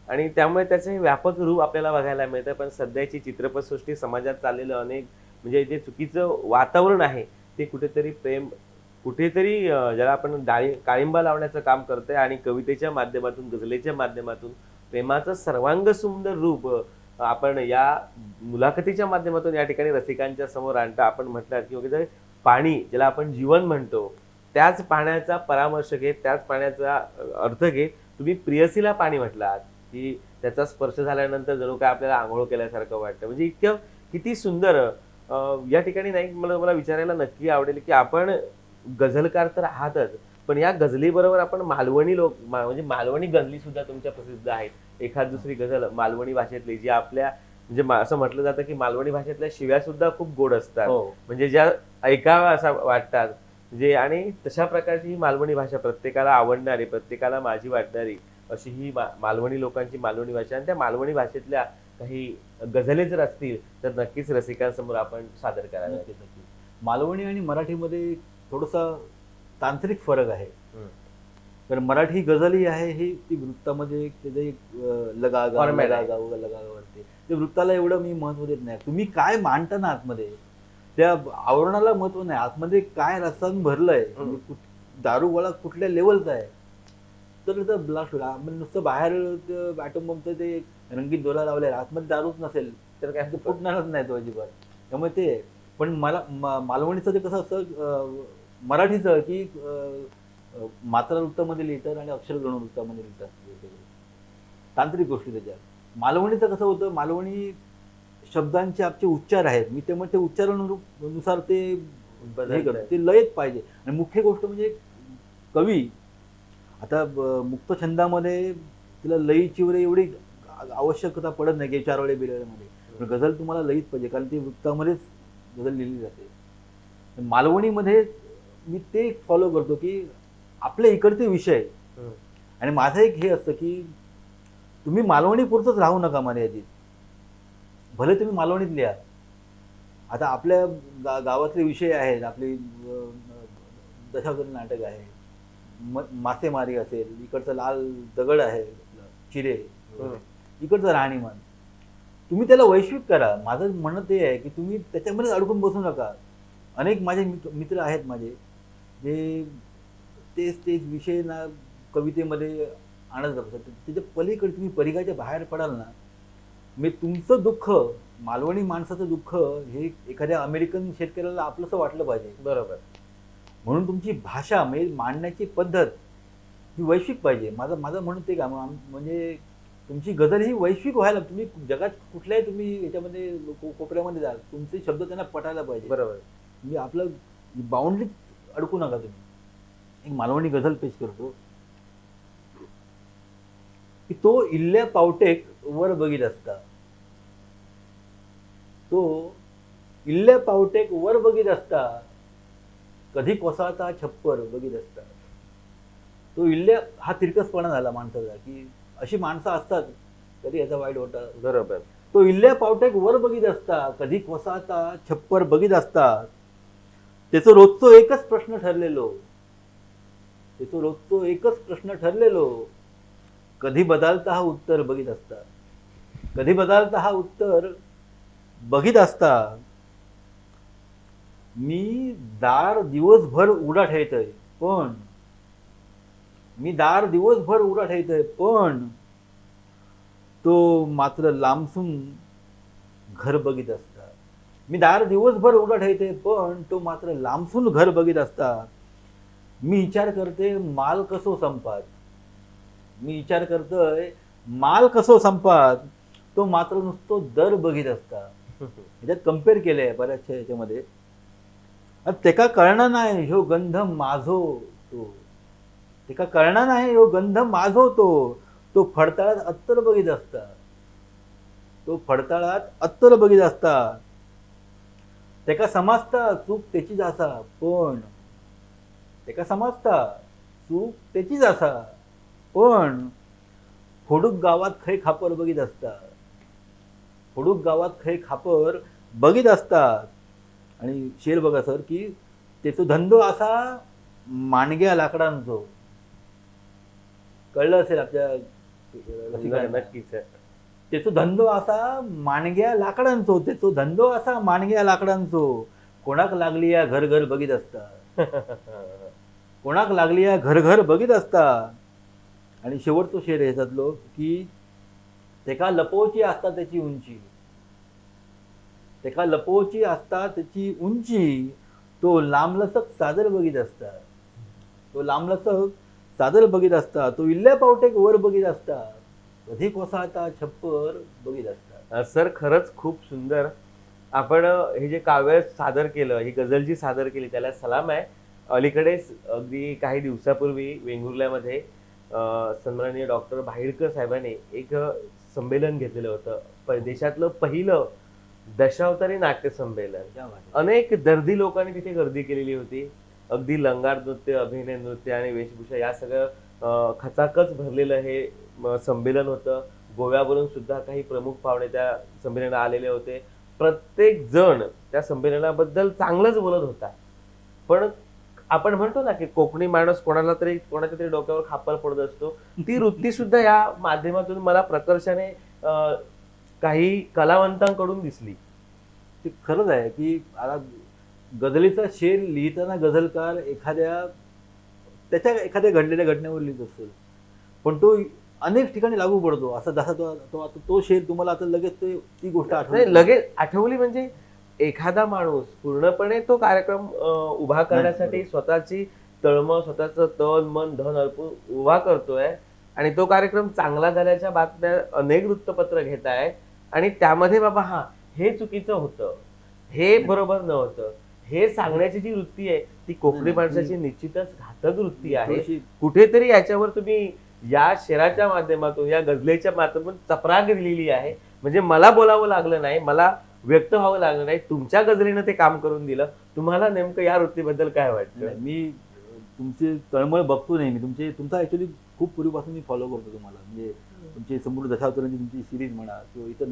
आणि त्यामुळे त्याचे व्यापक रूप आपल्याला बघायला मिळतं. पण सध्याची चित्रपटसृष्टी, समाजात चाललेलं अनेक म्हणजे जे चुकीचं वातावरण आहे, ते कुठेतरी प्रेम कुठेतरी ज्याला आपण काळिंबा लावण्याचं काम करतंय आणि कवितेच्या माध्यमातून, गझलेच्या माध्यमातून प्रेमाचं सर्वांग सुंदर रूप आपण या मुलाखतीच्या माध्यमातून या ठिकाणी रसिकांच्या समोर आणता. आपण म्हटलं की पाणी, ज्याला आपण जीवन म्हणतो, त्याच पाण्याचा परामर्श घेत, त्याच पाण्याचा अर्थ घेत तुम्ही प्रियसीला पाणी म्हटलात, की त्याचा स्पर्श झाल्यानंतर जणू काय आपल्याला आंघोळ केल्यासारखं वाटतं. म्हणजे इतकं किती सुंदर. या ठिकाणी नाही, मला विचारायला नक्की आवडेल की आपण गझलकार तर आहातच, पण या गझलीबरोबर आपण मालवणी म्हणजे मालवणी गझली सुद्धा तुमच्या प्रसिद्ध आहेत. एखाद दुसरी गझल मालवणी भाषेतली, जी आपल्या म्हणजे असं म्हटलं जातं की मालवणी भाषेतल्या शिव्या सुद्धा खूप गोड असतात, म्हणजे ज्या ऐकाव्या असं वाटतात. म्हणजे आणि तशा प्रकारची ही मालवणी भाषा प्रत्येकाला आवडणारी, प्रत्येकाला माझी वाटणारी अशी ही मालवणी लोकांची मालवणी भाषा. आणि त्या मालवणी भाषेतल्या काही गझले जर असतील तर नक्कीच रसिकांसमोर आपण सादर करायला. मालवणी आणि मराठीमध्ये थोडासा तांत्रिक फरक आहे. तर मराठी गझल ही आहे, ही ती वृत्तामध्ये लगावरते, ते वृत्ताला एवढं मी महत्व देत नाही. तुम्ही काय मांडता ना आतमध्ये, त्या आवरणाला महत्व नाही. आतमध्ये काय रसायन भरलंय, दारू गोळा कुठल्या लेवलचा आहे, तर ब्लास्ट होईल. नुसतं बाहेर ॲटम बॉम्बचं ते रंगीत दोरा लावल्या आतमध्ये दारूच नसेल तर काय ते फुटणारच नाही तो अजिबात. त्यामुळे ते आहे. पण मला मालवणीचं ते कसं असतं मराठीचं की मात्रा वृत्तामध्ये लिहितात आणि अक्षर गणवृत्तामध्ये लिहितात वेगवेगळे. तांत्रिक गोष्टी त्याच्यात. मालवणीचं कसं होतं, मालवणी शब्दांचे आमचे उच्चार आहेत, मी त्यामुळे ते उच्चारानुसार ते हे करतो, ते लयच पाहिजे. आणि मुख्य गोष्ट म्हणजे कवी आता मुक्त छंदामध्ये तिला लयीची वगैरे एवढी आवश्यकता पडत नाही की 4 वेळे बिरळमध्ये. पण गझल तुम्हाला लयीच पाहिजे कारण ती वृत्तामध्येच गझल लिहिली जाते. तर मालवणीमध्ये मी ते फॉलो करतो की आपल्या इकडचे विषय. आणि माझं एक हे असतं की तुम्ही मालवणी पुरतच राहू नका मर्यादित. भले तुम्ही मालवणीत लिहा. आता आपल्या गावातले विषय आहेत, आपली दशावतारी नाटक आहे, मासेमारी असेल, इकडचं लाल दगड आहे चिरे, इकडचं राहणीमान, तुम्ही त्याला वैश्विक करा. माझं म्हणणं ते आहे की तुम्ही त्याच्यामध्ये अडकून बसू नका. अनेक माझे मित्र आहेत माझे जे तेच विषय ना कवितेमध्ये आणत जातात. त्याच्या पलीकडे तुम्ही परिघाच्या बाहेर पडाल ना, मी तुमचं दुःख, मालवणी माणसाचं दुःख हे एखाद्या अमेरिकन शेतकऱ्याला आपलंसं वाटलं पाहिजे. बरोबर. म्हणून तुमची भाषा म्हणजे मांडण्याची पद्धत ही वैश्विक पाहिजे. माझं म्हणणं ते का म्हणजे तुमची गझल ही वैश्विक व्हायला, तुम्ही जगात कुठल्याही तुम्ही याच्यामध्ये कोपऱ्यामध्ये जाल, तुमचे शब्द त्यांना पटायला पाहिजे. बरोबर. तुम्ही आपलं बाउंड्री अडकू नका तुम्ही. एक मालवणी गझल पेश करतो की तो इल्ल्या पावटेक वर बघीत असता. तो इल्ल्या पावटेक वर बघीत असता, कधी कोसाचा छप्पर बघीत असता. तो इल्ल्या हा तिरकसपणा झाला माणसाचा की अशी माणसं असतात, कधी याचा वाईट होता. बरोबर. तो इल्ल्या पावटेक वर बघीत असता, कधी कोसाचा छप्पर बघीत असता. त्याचं रोजचं एकच प्रश्न ठरलेलो, कधी बदलता हा उत्तर बघीत असता. कधी बदलता हा उत्तर बघीत असता. मी दार दिवसभर उडा ठेवतोय पण तो मात्र लांबसून घर बघीत असता. मी दार दिवसभर उडा ठेवते पण तो मात्र लांबसून घर बघीत असता. मी विचार करते माल कसो संपात, तो मात्र नुसतो दर बघीत असता. ह्याच्यात कम्पेअर केलंय बऱ्याचशा ह्याच्यामध्ये. तेका कळणार नाही ह्यो गंध माझो तो फडताळात अत्तर बघीत असता. तेका समजता चूक त्याचीच असा पण फोडूक गावात खै खापर बघीत असतात. आणि शेर बघा सर की त्याचा धंदो असा मांडग्या लाकडांचो. कळलं असेल आपल्या नक्कीच. त्याचा धंदो असा मांडग्या लाकडांचो. कोणाक लागली या घर घर बघीत असता. आणि शेवटचा शेर ह्याच्यातलो की तेका लपवची असता त्याची उंची, तो लांबलचक सादर बघीत असता. तो इल्ल्या पावटेक वर बघीत असता, कधी कोसाता छप्पर बघीत असता. सर खरंच खूप सुंदर आपण हे जे काव्य सादर केलं, ही गझल जी सादर केली त्याला सलाम आहे. अलीकडेच अगदी काही दिवसापूर्वी वेंगुर्ल्यामध्ये सन्माननीय डॉक्टर भाईडकर साहेबांनी एक संमेलन घेतलेलं होतं, देशातलं पहिलं दशावतारी नाट्य संमेलन. अनेक दर्दी लोकांनी तिथे गर्दी केलेली होती. अगदी लंगार नृत्य, अभिनय नृत्य आणि वेशभूषा या सगळं खचाखच भरलेलं हे संमेलन होतं. गोव्यावरून सुद्धा काही प्रमुख पाहुणे त्या संमेलनाला आलेले होते. प्रत्येक जण त्या संमेलनाबद्दल चांगलंच बोलत होता. पण आपण म्हणतो ना की कोकणी माणूस कोणाच्या तरी डोक्यावर खापर पडत असतो, ती वृत्ती सुद्धा या माध्यमातून मला प्रकर्षाने काही कलावंतांकडून दिसली. ते खरंच आहे की आता गझलीचा शेर लिहिताना गझलकार एखाद्या घडलेल्या घटनेवर लिहित असतो, पण तो अनेक ठिकाणी लागू पडतो. असं जसा तो शेर तुम्हाला आता लगेच ती गोष्ट नाही आठवली. लगेच आठवली म्हणजे एखादा माणूस पूर्णपणे तो कार्यक्रम उभा करण्यासाठी बरोबर. स्वतःची तळमळ, स्वतःचं तन मन धन अर्पून उभा करतोय आणि तो कार्यक्रम चांगला झाल्याच्या बातम्या अनेक वृत्तपत्र घेत आहे आणि त्यामध्ये बाबा हा हे चुकीचं होतं, हे बरोबर नव्हतं, हे सांगण्याची जी वृत्ती आहे ती कोकणी नाही, माणसाची निश्चितच घातक वृत्ती आहे. थोडीशी कुठेतरी याच्यावर तुम्ही या शेराच्या माध्यमातून या गझलेच्या माध्यमातून चपराक दिलेली आहे. म्हणजे मला बोलावं लागलं नाही, मला व्यक्त व्हावं लागलं नाही, तुमच्या गझलेनं ते काम करून दिलं. तुम्हाला नेमकं या वृत्तीबद्दल काय वाटतं? नाही, मी तुमची तळमळ बघतो नेहमी. तुमचा ऍक्च्युली खूप पूर्वीपासून मी फॉलो करतो तुम्हाला. म्हणजे तुमची समृद्ध दशावतारांची तुमची सिरीज म्हणा किंवा इतर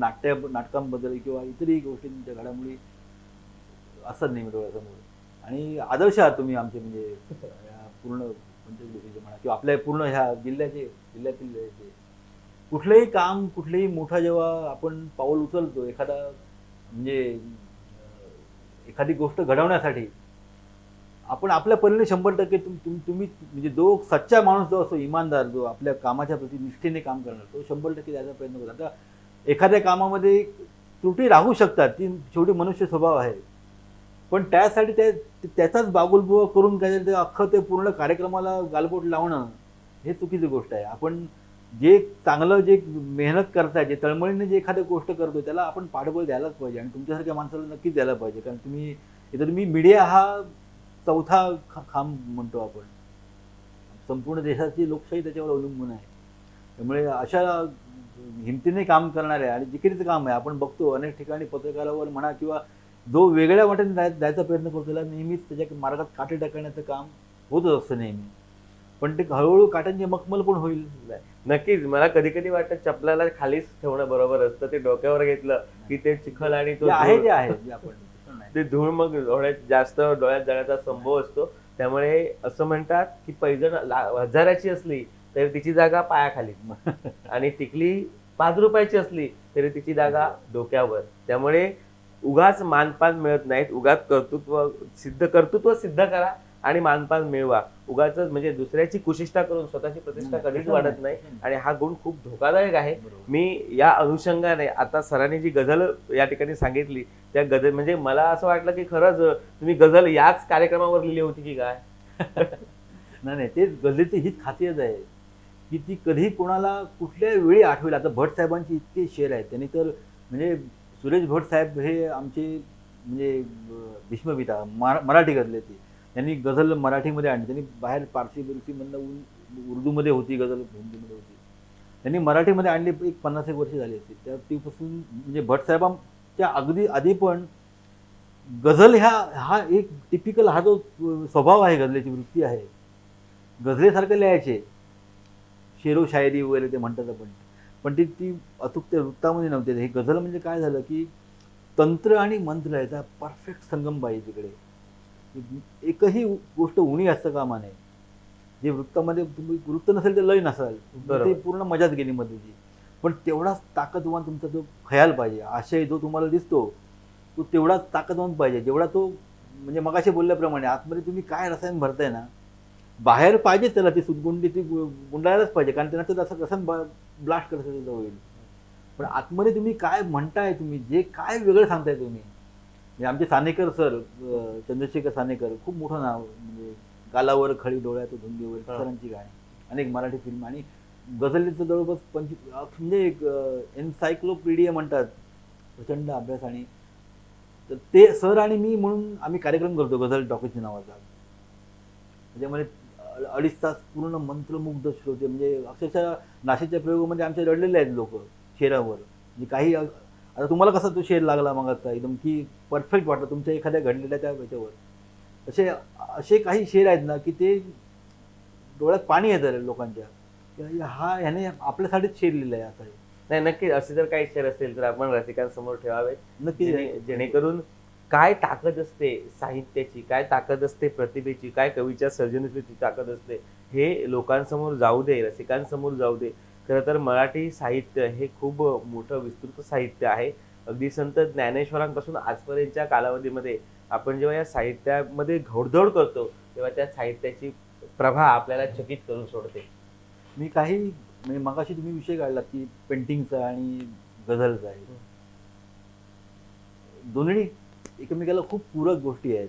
नाटकांबद्दल किंवा इतरही गोष्टी तुमच्या घडामोडी असतात नेहमी डोळ्यासमोर. आणि आदर्श आहात तुम्ही आमचे, म्हणजे या पूर्ण पंचकृषीचे म्हणा किंवा आपल्या पूर्ण ह्या जिल्ह्यातील कुठलंही काम, कुठलंही मोठा जेव्हा आपण पाऊल उचलतो एखादा, म्हणजे एखादी गोष्ट घडवण्यासाठी आपण आपल्या परीने 100% तुम्ही म्हणजे जो सच्चा माणूस जो असतो, इमानदार, जो आपल्या कामाच्या प्रती निष्ठेने काम करणार, तो 100% द्यायचा प्रयत्न करतो. आता एखाद्या कामामध्ये त्रुटी राहू शकतात, ती शेवटी मनुष्य स्वभाव आहे. पण त्यासाठी त्याचाच बागुलबुवा करून काय ते अख्खं ते पूर्ण कार्यक्रमाला गालबोट लावणं हे चुकीची गोष्ट आहे. आपण जे चांगलं, जे मेहनत करताय, जे तळमळीने जे एखादी गोष्ट करतोय त्याला आपण पाठबळ द्यायलाच पाहिजे आणि तुमच्यासारख्या माणसाला नक्कीच द्यायला पाहिजे. कारण तुम्ही मीडिया हा चौथा खांब म्हणतो आपण. संपूर्ण देशाची लोकशाही त्याच्यावर अवलंबून आहे. त्यामुळे अशा हिमतीने काम करणारे आणि जिकिरीचं काम आहे. आपण बघतो अनेक ठिकाणी पत्रकारावर म्हणा किंवा जो वेगळ्या वाटेने द्यायचा प्रयत्न करतो त्याला नेहमीच त्याच्या मार्गात काटे टाकण्याचं काम होतच असतं नेहमी. पण ते हळूहळू काट्यांची मखमल पण होईल. नक्कीच मला कधी कधी वाटतं चपलाला खालीच ठेवणं बरोबर असतं. ते डोक्यावर घेतलं की ते चिखल आणि तो जे आहे धूळ, ते आहे, जे आपण नाही. ते धूळ मग डोळ्यात जाण्याचा संभव असतो. त्यामुळे असं म्हणतात की पैजण हजाराची असली तरी तिची जागा पायाखाली आणि टिकली 5 रुपयाची असली तरी तिची जागा डोक्यावर. त्यामुळे उगाच मानपान मिळत नाहीत, उगाच कर्तृत्व सिद्ध करा आणि मानपान मिळवा. उगाच म्हणजे दुसऱ्याची कुशिष्टा करून स्वतःची प्रतिष्ठा कधीच वाढत नाही आणि हा गुण खूप धोकादायक आहे. मी या अनुषंगाने आता सरांनी जी गझल या ठिकाणी सांगितली त्या गझल म्हणजे मला असं वाटलं की खरंच तुम्ही गझल याच कार्यक्रमावर लिहिली होती की काय? नाही, तेच गझलेची हीच खासियत आहे की ती कधी कोणाला कुठल्या वेळी आठवेल. आता भट साहेबांची इतके शेर आहेत. त्यांनी तर म्हणजे सुरेश भट साहेब हे आमचे म्हणजे भीष्मपिता मराठी गझलेचे. त्यांनी गझल मराठीमध्ये आणली. त्यांनी बाहेर पारसी बिरसीमधनं उर्दूमध्ये होती गझल, हिंदीमध्ये होती. त्यांनी मराठीमध्ये आणली. एक 50 एक वर्ष झाली असतील. त्या तीपासून म्हणजे भट साहेबांच्या अगदी आधी पण गझल हा एक टिपिकल हा जो स्वभाव आहे, गझलेची वृत्ती आहे, गझलेसारखं लिहायचे, शेरो शायरी वगैरे ते म्हणतात आपण. पण ती अचूक त्या वृत्तामध्ये नव्हते. हे गझल म्हणजे काय झालं की तंत्र आणि मंत्र याचा परफेक्ट संगम पाहिजे तिकडे. एकही गोष्ट उणी असतं कामा नये. जे वृत्तामध्ये तुम्ही वृत्त नसेल तर लय नसाल, ते पूर्ण मजाच गेली मध्येची. पण तेवढाच ताकदवान तुमचा जो खयाल पाहिजे, आशय जो तुम्हाला दिसतो तो तेवढाच ताकदवान पाहिजे जेवढा तो, म्हणजे मगाशी बोलल्याप्रमाणे आतमध्ये तुम्ही काय रसायन भरताय ना, बाहेर पाहिजे त्याला ती सुदगुंडी, ती गुंडाळायलाच पाहिजे. कारण त्यांना असं रसायन ब्लास्ट करता होईल. पण आतमध्ये तुम्ही काय म्हणताय, तुम्ही जे काय वेगळं सांगताय तुम्ही. म्हणजे आमचे सानेकर सर, चंद्रशेखर सानेकर, खूप मोठं नाव, म्हणजे गालावर खळी डोळ्यात धुंदीवर सरांची गाणी, अनेक मराठी फिल्म आणि गझलीचं जवळपास म्हणजे एक एन्सायक्लोपीडिया म्हणतात, प्रचंड अभ्यास. आणि तर ते सर आणि मी म्हणून आम्ही कार्यक्रम करतो गझल टॉकीज नावाचा. त्याच्यामध्ये 2.5 तास पूर्ण मंत्रमुग्ध श्रोते, म्हणजे अक्षरशः नाशिकच्या प्रयोगामध्ये आमचे रडलेले आहेत लोक शेरावर. म्हणजे काही आता तुम्हाला कसा तो शेर लागला मगाचा एकदम की परफेक्ट वाटलं तुमच्या एखाद्या घडलेल्या त्या याच्यावर, असे काही शेर आहेत ना की ते डोळ्यात पाणी येतं लोकांच्या, ह्याने आपल्यासाठीच शेर लिहिलं आहे असं आहे. नाही नक्की असे जर काही शेर असतील तर आपण रसिकांसमोर ठेवावे नक्की. जेणेकरून काय ताकद असते साहित्याची, काय ताकद असते प्रतिभेची, काय कवीच्या सर्जनशीलतेची ताकद असते हे लोकांसमोर जाऊ दे, रसिकांसमोर जाऊ दे. खरं तर मराठी साहित्य हे खूप मोठं विस्तृत साहित्य आहे. अगदी संत ज्ञानेश्वरांपासून आजपर्यंतच्या कालावधीमध्ये आपण जेव्हा या साहित्यामध्ये घोडदौड करतो तेव्हा त्या साहित्याची प्रभा आपल्याला चकित करून सोडते. मी काही म्हणजे मगाशी तुम्ही विषय काढला की पेंटिंगचा आणि गझलचा आहे, दोन्ही एकमेकाला खूप पूरक गोष्टी आहेत.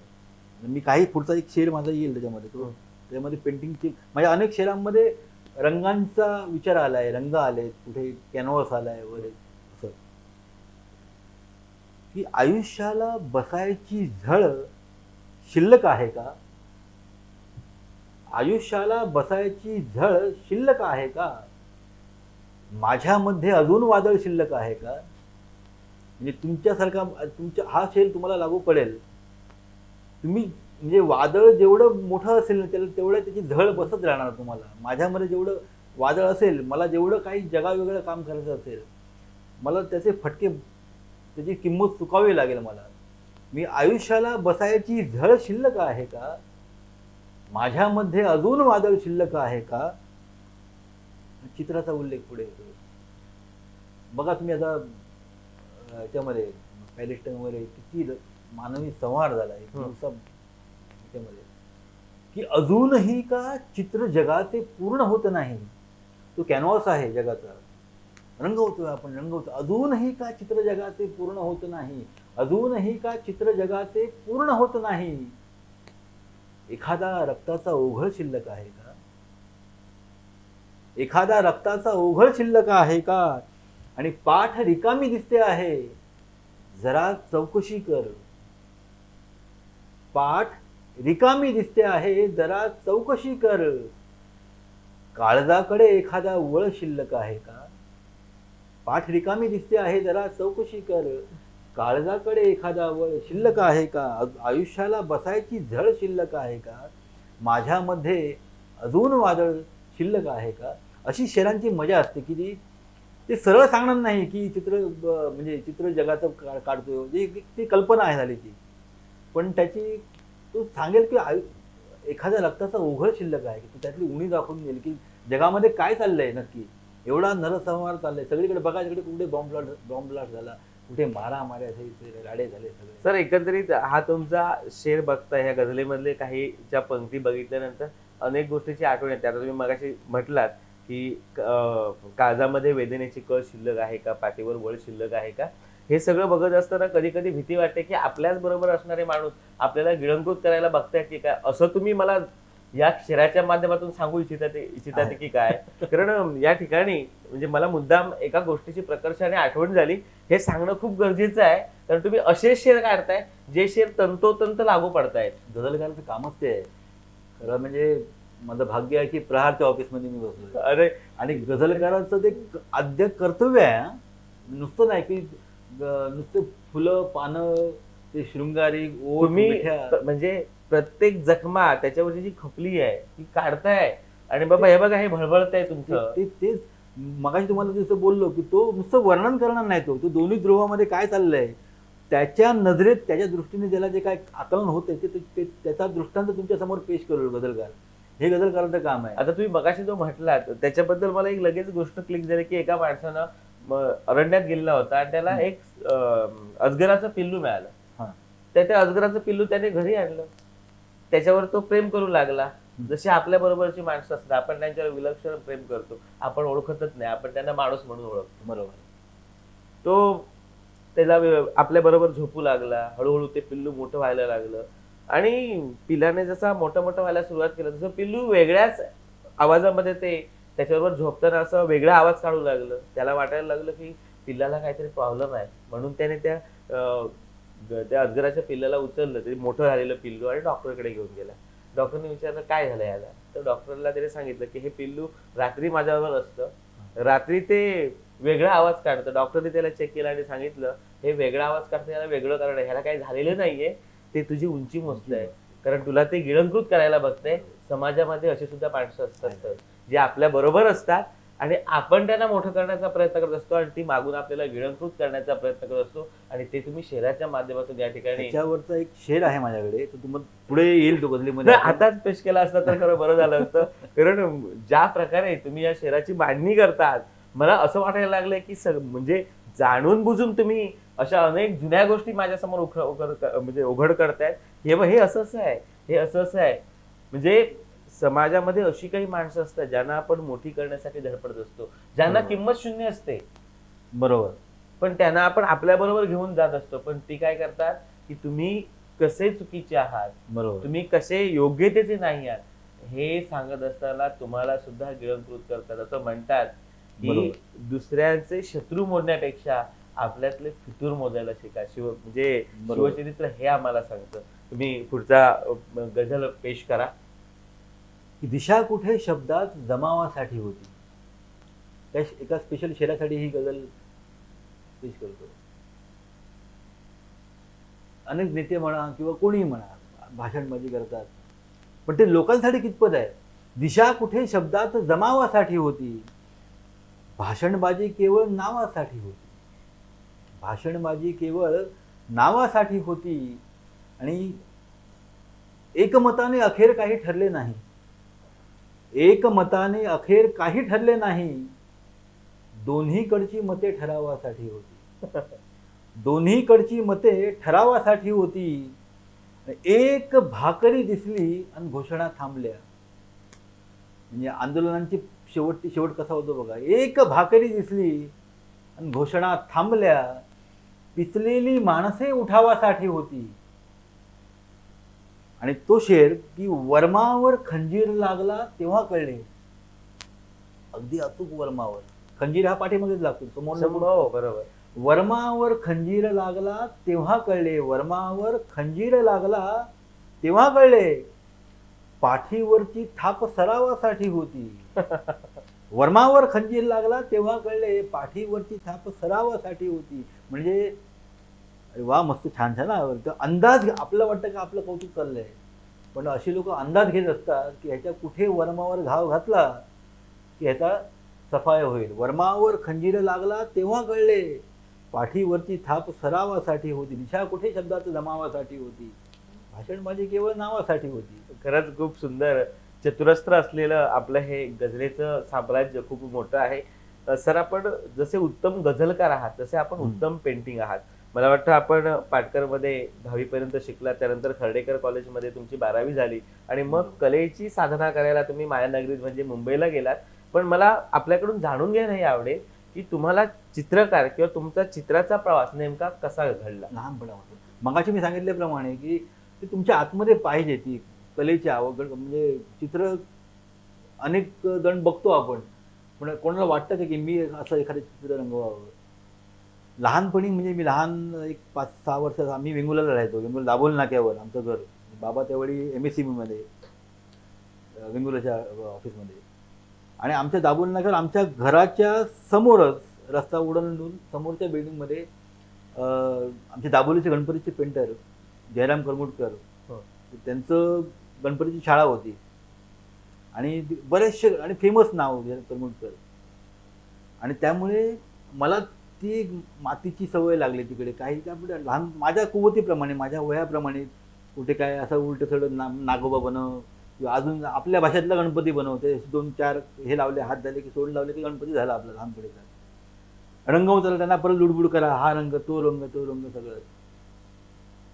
मी काही पुढचा एक शेर माझा येईल त्याच्यामध्ये, तो त्याच्यामध्ये पेंटिंगची माझ्या अनेक शेरांमध्ये रंगांचा विचार आलाय, रंग आले, कुठे कॅनव्हास आलाय वगैरे, असं की आयुष्याला बसायची झळ शिल्लक आहे का, आयुष्याला बसायची झळ शिल्लक आहे का, माझ्यामध्ये अजून वादळ शिल्लक आहे का. म्हणजे तुमच्यासारखा तुमच्या हा शेर तुम्हाला लागू पडेल. तुम्ही म्हणजे वादळ जेवढं मोठं असेल ना त्याला तेवढं त्याची झळ बसत राहणार तुम्हाला. माझ्यामध्ये जेवढं वादळ असेल, मला जेवढं काही जगावेगळं काम करायचं असेल, मला त्याचे फटके, त्याची किंमत चुकावी लागेल मला. मी आयुष्याला बसायची झळ शिल्लक आहे का, माझ्यामध्ये अजून वादळ शिल्लक आहे का. चित्राचा उल्लेख पुढे येतो. बघा तुम्ही आता याच्यामध्ये पॅलेस्टाईन वगैरे किती मानवी संहार झाला एक दिवसामध्ये, की अजूनही का चित्र जगाचे पूर्ण होत नाही. तो कॅनव्हास आहे जगाचा, रंगवतोय आपण, रंगवतो. अजूनही का चित्र जगाचे पूर्ण होत नाही, अजूनही का चित्र जगाचे पूर्ण होत नाही. एखादा रक्ताचा ओघळ शिल्लक आहे का, एखादा रक्ताचा ओघळ शिल्लक आहे का, आणि पाठ रिकामी दिसते आहे, जरा चौकशी कर. पाठ रिकामी दिसते आहे, जरा चौकशी कर. काळजाकडे एखादा वळ शिल्लक आहे का, पाठ रिकामी दिसते आहे, जरा चौकशी कर. काळजाकडे एखादा वळ शिल्लक आहे का, आयुष्याला बसायची झळ शिल्लक आहे का, माझ्यामध्ये अजून वादळ शिल्लक आहे का. अशी शेरांची मजा असते की ते सरळ सांगणार नाही की चित्र म्हणजे चित्र जगाचं काढतोय, ती कल्पना आहे झाली ती, पण त्याची तो सांगेल की एखाद्या रक्ताचा ओघळ शिल्लक आहे, की त्यातली उणी दाखवून देईल की जगामध्ये काय चाललंय नक्की. एवढा नरसंहार चाललाय सगळीकडे, बघा तिकडे कुठे बॉम्ब ब्लास्ट झाला, कुठे मारामाऱ्या राडे झाले सगळे. सर एकंदरीत हा तुमचा शेर बघताय, ह्या गझलेमधले काही ज्या पंक्ती बघितल्यानंतर अनेक गोष्टीची आठवण येते. आता तुम्ही मगाशी म्हटलात की काळजामध्ये वेदनेची कळ शिल्लक आहे का, पाठीवर वळ शिल्लक आहे का. हे सगळं बघत असताना कधी कधी भीती वाटते की आपल्याच बरोबर असणारे माणूस आपल्याला गिळंकृत करायला बघतायत की काय, असं तुम्ही मला या शेराच्या माध्यमातून सांगू इच्छितात की काय. कारण या ठिकाणी म्हणजे मला मुद्दाम एका गोष्टीची प्रकर्षाने आठवण झाली, हे सांगणं खूप गरजेचं आहे. कारण तुम्ही असे शेर काढताय जे शेर तंतोतंत लागू पडतायत. गझलकाराचं कामच ते आहे खरं. म्हणजे माझं भाग्य आहे की प्रहारच्या ऑफिसमध्ये मी बसलो. अरे आणि गझलकाराचं ते आद्य कर्तव्य आहे. नुसतं नाही की नुसतं फुलं पानं, ते शृंगारी ओठ, तुम्ही मिठ्या, म्हणजे प्रत्येक जखमा त्याच्यावरची जी खपली आहे ती काढताय. आणि बाबा हे बघा हे भळभळतंय तुमचं. तेच मगाशी तुम्हाला जसं बोललो की तो नुसतं वर्णन करणार नाही, तो दोन्ही ध्रुवामध्ये काय चाललंय त्याच्या नजरेत, त्याच्या दृष्टीने त्याला जे काय आकलन होते ते त्याचा दृष्टांत तुमच्या समोर पेश करू गझलकार. हे गझलकाराचं काम आहे. आता तुम्ही मगाशी जो म्हटलात त्याच्याबद्दल मला एक लगेच गोष्ट क्लिक झाली की एका माणसानं अरण्यात गेलेला होता आणि त्याला एक अजगराचं पिल्लू मिळालं. त्या अजगराचं पिल्लू त्याने घरी आणलं, त्याच्यावर तो प्रेम करू लागला. जशी आपल्या बरोबरची माणसं असतात, आपण त्यांच्यावर विलक्षण प्रेम करतो, आपण ओळखतच नाही, आपण त्यांना माणूस म्हणून ओळखतो. बरोबर. तो त्याला आपल्या बरोबर झोपू लागला. हळूहळू ते पिल्लू मोठं व्हायला लागलं आणि पिल्लाने जसा मोठं व्हायला सुरुवात केलं तसं पिल्लू वेगळ्याच आवाजामध्ये ते त्याच्याबरोबर झोपताना असं वेगळा आवाज काढू लागलं. त्याला वाटायला लागलं की पिल्लाला काहीतरी प्रॉब्लेम आहे, म्हणून त्याने त्या अजगराच्या पिल्लाला उचललं, ते मोठं झालेलं पिल्लू, आणि डॉक्टरकडे घेऊन गेला. डॉक्टरने विचारलं काय झालं याला, तर डॉक्टरला त्याने सांगितलं की हे पिल्लू रात्री माझ्याबरोबर असतं, रात्री ते वेगळा आवाज काढतं. डॉक्टरने त्याला चेक केलं आणि सांगितलं हे वेगळा आवाज काढतं, याला वेगळं कारण आहे, ह्याला काही झालेलं नाहीये, ते तुझी उंची मोजतंय, कारण तुला ते गिळंकृत करायला बघतंय. समाजामध्ये अशी सुद्धा माणसं असतात जे आपल्या बरोबर असतात आणि आपण त्यांना मोठं करण्याचा प्रयत्न करत असतो आणि ती मागून आपल्याला गिळंकृत करण्याचा प्रयत्न करत असतो. आणि ते तुम्ही शेराच्या माध्यमातून या ठिकाणी, त्याच्यावरचा एक शेर आहे माझ्याकडे, तो तुम्हाला पुढे येईल तो गझलीमध्ये. आताच पेश केला असता तर खरं बरं झालं असतं. कारण ज्या प्रकारे तुम्ही या शेराची मांडणी करतात, मला असं वाटायला लागलंय की म्हणजे जाणून बुजून तुम्ही अशा अनेक जुन्या गोष्टी माझ्यासमोर म्हणजे उघड करतायत. हे असं आहे, हे असं आहे. म्हणजे समाजामध्ये अशी काही माणसं असतात ज्यांना आपण मोठी करण्यासाठी धडपडत असतो, ज्यांना बरोबर. किंमत शून्य असते, बरोबर. पण त्यांना आपण आपल्या बरोबर घेऊन जात असतो. पण ती काय करतात की तुम्ही कसे चुकीचे आहात, बरोबर. तुम्ही कसे योग्यतेचे नाही आहात, हे सांगत असताना तुम्हाला सुद्धा गिळंकृत करतात. असं म्हणतात की बरोबर. दुसऱ्यांचे शत्रू मोडण्यापेक्षा आपल्यातले फितूर मोजायला शिका. म्हणजे बरोबर. शिवचरित्र हे आम्हाला सांगतं. तुम्ही पुढचा गझल पेश करा. की दिशा कुठे शब्दात जमावासाठी होती. त्या एका स्पेशल शेरासाठी ही गझल पेश करतो. अनेक नेते म्हणा किंवा कोणीही म्हणा भाषणबाजी करतात, पण ते लोकांसाठी कितपत आहे. दिशा कुठे शब्दात जमावासाठी होती, भाषणबाजी केवळ नावासाठी होती. भाषणबाजी केवळ नावासाठी होती आणि एकमताने अखेर काही ठरले नाही. एकमताने अखेर काही ठरले नाही. दोन्हीकडची मते ठरावासाठी होती. दोन्हीकडची मते ठरावासाठी होती. एक भाकरी दिसली आणि घोषणा थांबल्या. म्हणजे आंदोलनांची शेवट कसा होतो बघा. एक भाकरी दिसली आणि घोषणा थांबल्या. पिचलेली माणसे उठावासाठी होती. आणि तो शेर की वर्मावर खंजीर लागला तेव्हा कळले. अगदी अचूक वर्मावर खंजीर हा पाठीमागेच लागतो समोर. हो, बरोबर. वर्मावर खंजीर लागला तेव्हा कळले. वर्मावर खंजीर लागला तेव्हा कळले. पाठीवरची थाप सरावासाठी होती. वर्मावर खंजीर लागला तेव्हा कळले. पाठीवरची थाप सरावासाठी होती. म्हणजे अरे वा, मस्त छान छान आवडतं. अंदाज आपलं वाटतं का आपलं कौतुक चाललंय, पण अशी लोक अंदाज घेत असतात की ह्याच्या कुठे वर्मावर घाव घातला की ह्याचा सफाया होईल. वर्मावर खंजीर लागला तेव्हा कळले. पाठीवरची थाप सरावासाठी होती. दिशा कुठे शब्दात जमावासाठी होती. भाषणबाजी केवळ नावासाठी होती. खरंच खूप सुंदर. चतुरस्त्र असलेलं आपलं हे गझलेचं साम्राज्य खूप मोठं आहे. सर, आपण जसे उत्तम गझलकार आहात तसे आपण उत्तम पेंटिंग आहात. मला वाटतं आपण पाटकरमध्ये 10वी पर्यंत शिकला, त्यानंतर खर्डेकर कॉलेजमध्ये तुमची 12वी झाली आणि मग कलेची साधना करायला तुम्ही मायानगरीत म्हणजे मुंबईला गेलात. पण मला आपल्याकडून जाणून घ्यायला हे आवडेल की तुम्हाला चित्रकार किंवा तुमचा चित्राचा प्रवास नेमका कसा घडला. लहानपणापासून मगाशी मी सांगितल्याप्रमाणे की ते तुमच्या आतमध्ये पाहिजे ती कलेची आवड. म्हणजे चित्र अनेक जण बघतो आपण, पण कोणाला वाटतं का की मी असं एखादं चित्र रंगवावं. लहानपणी म्हणजे मी लहान एक 5-6 वर्षाचा आम्ही वेंगुर्ल्याला राहायचो. वेंगुर्ला दाभोळ नाक्यावर आमचं घर. बाबा त्यावेळी MSCB मध्ये वेंगुर्ल्याच्या ऑफिसमध्ये. आणि आमच्या दाभोळ नाक्यावर आमच्या घराच्या समोरच रस्ता ओलांडून समोरच्या बिल्डिंगमध्ये आमचे दाभोळीचे गणपतीचे पेंटर जयराम करमुटकर, त्यांचं गणपतीची शाळा होती आणि बरेचसे आणि फेमस नाव जयराम करमुटकर. आणि त्यामुळे मला ती मातीची सवय लागली तिकडे. काही त्यामुळे लहान माझ्या कुवतीप्रमाणे माझ्या वयाप्रमाणे कुठे काय असं उलट सडत नागोबा बनव किंवा अजून आपल्या भाषेतला गणपती बनवते. 2-4 हे लावले, हात झाले की सोड लावले की गणपती झाला आपला लहानपणीचा. रंगवताना त्यांना परत लुडबुड करा, हा रंग तो रंग सगळं.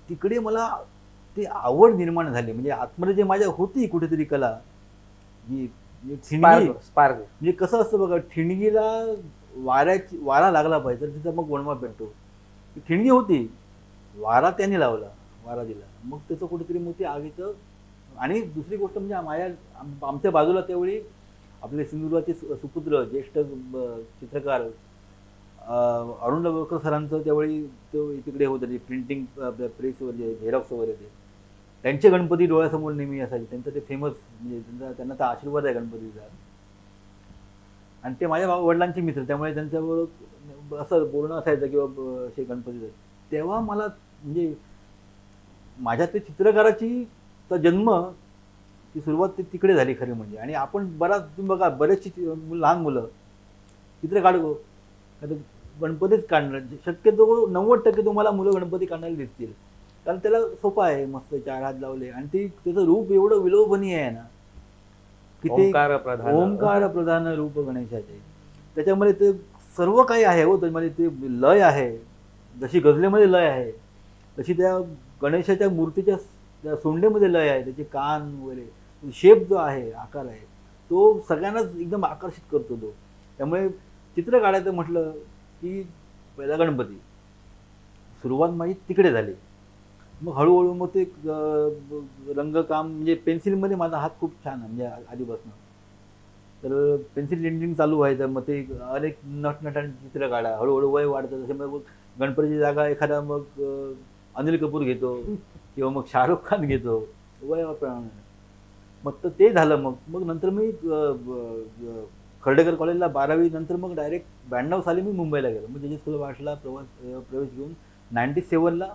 तिकडे मला ती आवड निर्माण झाली. म्हणजे आतमध्ये जे माझ्या होती कुठेतरी कला, जी ठिणगी. स्पार्क. म्हणजे कसं असतं बघा, ठिणगीला वारा लागला पाहिजे तर तिचा मग वणवा पेटतो. ठिणगी होती, वारा त्याने लावला, वारा दिला, मग त्याचं कुठेतरी मोठी आगीचं. आणि दुसरी गोष्ट म्हणजे आमच्या बाजूला त्यावेळी आपले सिंधुदुर्गाचे सुपुत्र ज्येष्ठ चित्रकार अरुण लवकर सरांचं त्यावेळी तो तिकडे होतं जे प्रिंटिंग प्रेसवर जे झेरॉक्स वगैरे ते त्यांचे गणपती डोळ्यासमोर नेहमी असायचे. त्यांचं ते फेमस म्हणजे त्यांना तर आशीर्वाद आहे गणपतीचा. आणि ते माझ्या वडिलांचे मित्र, त्यामुळे त्यांच्याबरोबर असं बोलणं असायचं किंवा असे गणपतीचं. तेव्हा मला म्हणजे माझ्या ते चित्रकाराची जन्म ती सुरुवात ते तिकडे झाली खरी म्हणजे. आणि आपण तुम्ही बघा बरेचशी लहान मुलं चित्र काढतो, गणपतीच काढणार. शक्यतो 90% तुम्हाला मुलं गणपती काढायला दिसतील, कारण त्याला सोपं आहे. मस्त 4 हात लावले आणि त्याचं रूप एवढं विलोभनीय आहे ना, की ते ओंकार प्रधान रूप गणेशाचे. त्याच्यामध्ये ते सर्व काही आहे हो. त्यामध्ये ते लय आहे, जशी गझलेमध्ये लय आहे तशी त्या गणेशाच्या मूर्तीच्या त्या सोंडेमध्ये लय आहे. त्याचे कान वगैरे शेप जो आहे, आकार आहे, तो सगळ्यांनाच एकदम आकर्षित करतो तो. त्यामुळे चित्र काढायचं म्हटलं की पहिला गणपती. सुरुवात माझी तिकडे झाली. मग हळूहळू मग ते रंगकाम म्हणजे पेन्सिलमध्ये माझा हात खूप छान आहे म्हणजे आधीपासून. तर पेन्सिल लेंडिंग चालू व्हायचं. मग ते अनेक नटनटांची चित्र काढा. हळूहळू वय वाढतं. त्याच्यामुळे मग गणपतीची जागा एखादा मग अनिल कपूर घेतो किंवा मग शाहरुख खान घेतो वयाप्रमाणे. मग तर ते झालं. मग मग नंतर मी खर्डेकर कॉलेजला 12वी नंतर मग डायरेक्ट 92 साली मी मुंबईला गेलो. मग जे स्कूल ऑफ आर्ट्सला प्रवेश घेऊन 97ला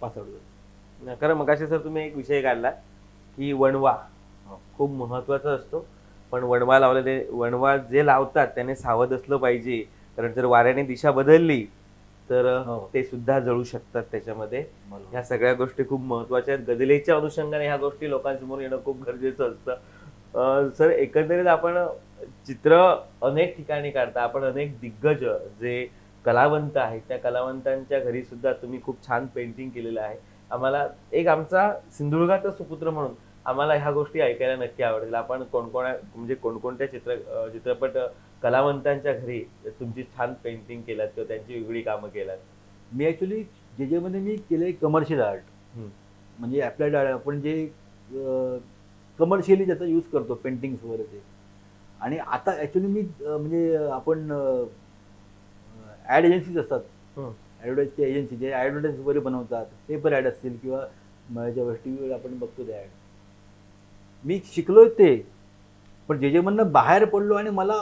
पासआउट झालो. खरं मगाशी सर तुम्ही एक विषय काढला की वणवा खूप महत्वाचा असतो, पण वणवा लावलेले वणवा जे लावतात त्याने सावध असलं पाहिजे, कारण जर वाऱ्याने दिशा बदलली तर ते सुद्धा जळू शकतात त्याच्यामध्ये. ह्या सगळ्या गोष्टी खूप महत्वाच्या आहेत. गझलेच्या अनुषंगाने ह्या गोष्टी लोकांसमोर येणं खूप गरजेचं असतं. सर एकंदरीत आपण चित्र अनेक ठिकाणी काढता, आपण अनेक दिग्गज जे कलावंत आहेत त्या कलावंतांच्या घरी सुद्धा तुम्ही खूप छान पेंटिंग केलेलं आहे. आम्हाला एक आमचा सिंधुदुर्गाचा सुपुत्र म्हणून आम्हाला ह्या गोष्टी ऐकायला नक्की आवडेल. आपण कोणकोणत्या चित्रपट कलावंतांच्या घरी तुमची छान पेंटिंग केलात किंवा त्यांची वेगळी कामं केलात? मी ॲक्च्युली जे मध्ये मी केले कमर्शियल आर्ट, म्हणजे अप्लाइड आर्ट. आपण जे कमर्शियली ज्याचा यूज करतो पेंटिंग्स वगैरे ते. आणि आता ॲक्च्युली मी म्हणजे आपण ॲड एजन्सीज असतात, ॲडव्हर्टाईजची एजन्सी जे ॲडव्हर्टाईज वगैरे बनवतात, पेपर ॲड असतील किंवा माझ्यावर टी व्हीवर आपण बघतो त्या ॲड. मी शिकलोय ते, पण जे मधनं बाहेर पडलो आणि मला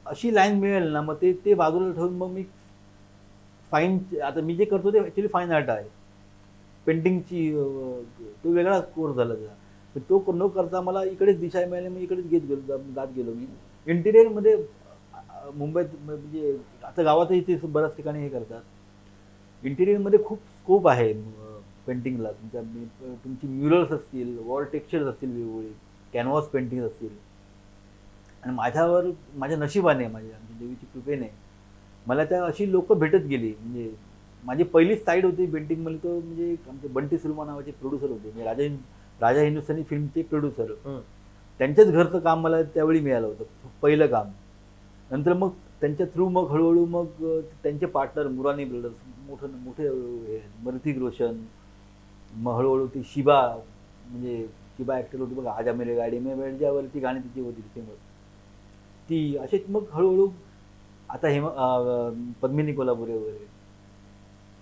अशी लाईन मिळेल ना, मग ते बाजूला ठेवून मग मी फाईन, आता मी जे करतो ते ॲक्च्युली फाईन आर्ट आहे. पेंटिंगची तो वेगळा कोर्स झाला त्याचा. पण तो न करता मला इकडेच दिशा मिळाली, मी इकडेच जात गेलो. मी इंटिरियरमध्ये मुंबईत म्हणजे आता गावातही ते बऱ्याच ठिकाणी हे करतात. इंटिरियरमध्ये खूप स्कोप आहे पेंटिंगला. तुमची म्युरल्स असतील, वॉल टेक्स्चर्स असतील, वेगवेगळे कॅनव्हास पेंटिंग असतील. आणि माझ्या नशिबाने, आमच्या देवीची कृपेने मला त्या अशी लोक भेटत गेली. म्हणजे माझी पहिलीच साईड होती पेंटिंगमध्ये, तो म्हणजे आमचे बंटी सुरमा नावाचे प्रोड्युसर होते, म्हणजे राजा हिंदुस्थानी फिल्मचे प्रोड्युसर. त्यांच्याच घरचं काम मला त्यावेळी मिळालं होतं, पहिलं काम. नंतर मग त्यांच्या थ्रू मग हळूहळू मग त्यांचे पार्टनर मुरानी ब्रदर्स, मोठे ऋतिक रोशन, मग हळूहळू ती शिबा, म्हणजे शिबा ॲक्टर होती बघा, आजा मेरे गाडी में बैठ जावरती गाणी तिची होती फेमस ती. असेच मग हळूहळू आता पद्मिनी कोल्हापुरे वगैरे.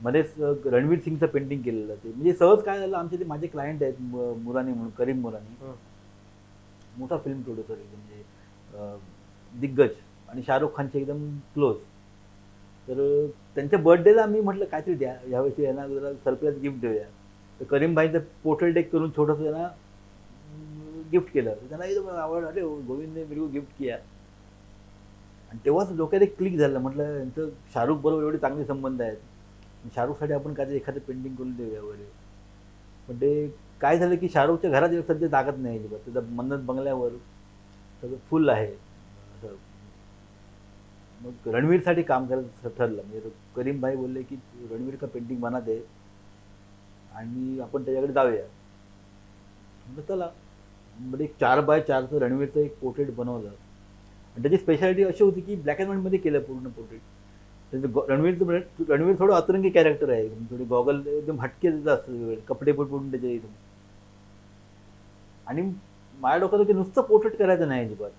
मध्येच रणवीर सिंगचं पेंटिंग केलेलं ते. म्हणजे सहज काय झालं, आमचे ते माझे क्लायंट आहेत मुरानी म्हणून, करीम मुरानी, मोठा फिल्म प्रोड्युसर आहे म्हणजे दिग्गज आणि शाहरुख खानचे एकदम क्लोज. तर त्यांच्या बर्थडेला मी म्हटलं काहीतरी द्या यावेळी, यांना जरा सरप्राईज गिफ्ट देऊया. तर करीम भाईचं पोर्ट्रेट एक करून छोटंसं त्यांना गिफ्ट केलं. त्यांना एकदम आवड, अरे गोविंदने मेरे को गिफ्ट किया. आणि तेव्हाच डोक्यात एक क्लिक झालं. म्हटलं यांचं शाहरुख बरोबर एवढे चांगले संबंध आहेत, शाहरुखसाठी आपण काहीतरी एखादं पेंटिंग करून देऊया वगैरे. पण ते काय झालं की शाहरुखच्या घरात सध्या जागत नाही अजिबात. त्याचा मन्नत बंगल्यावर सगळं फुल आहे असं. मग रणवीरसाठी काम करायचं ठरलं. म्हणजे करीम भाई बोलले की रणवीर का पेंटिंग बना दे आणि आपण त्याच्याकडे जाऊया. म्हटलं चला. म्हणजे एक 4x4चं रणवीरचं एक पोर्ट्रेट बनवलं. आणि त्याची स्पेशालिटी अशी होती की ब्लॅक अँड व्हाईटमध्ये केलं पूर्ण पोर्ट्रेट. त्याचं रणवीर थोडं अतरंगी कॅरेक्टर आहे, थोडी गॉगल एकदम हटके असतं, कपडे पडून त्याच्या इथून. आणि माझ्या डोक्यात की नुसतं पोर्ट्रेट करायचं नाही अजिबात,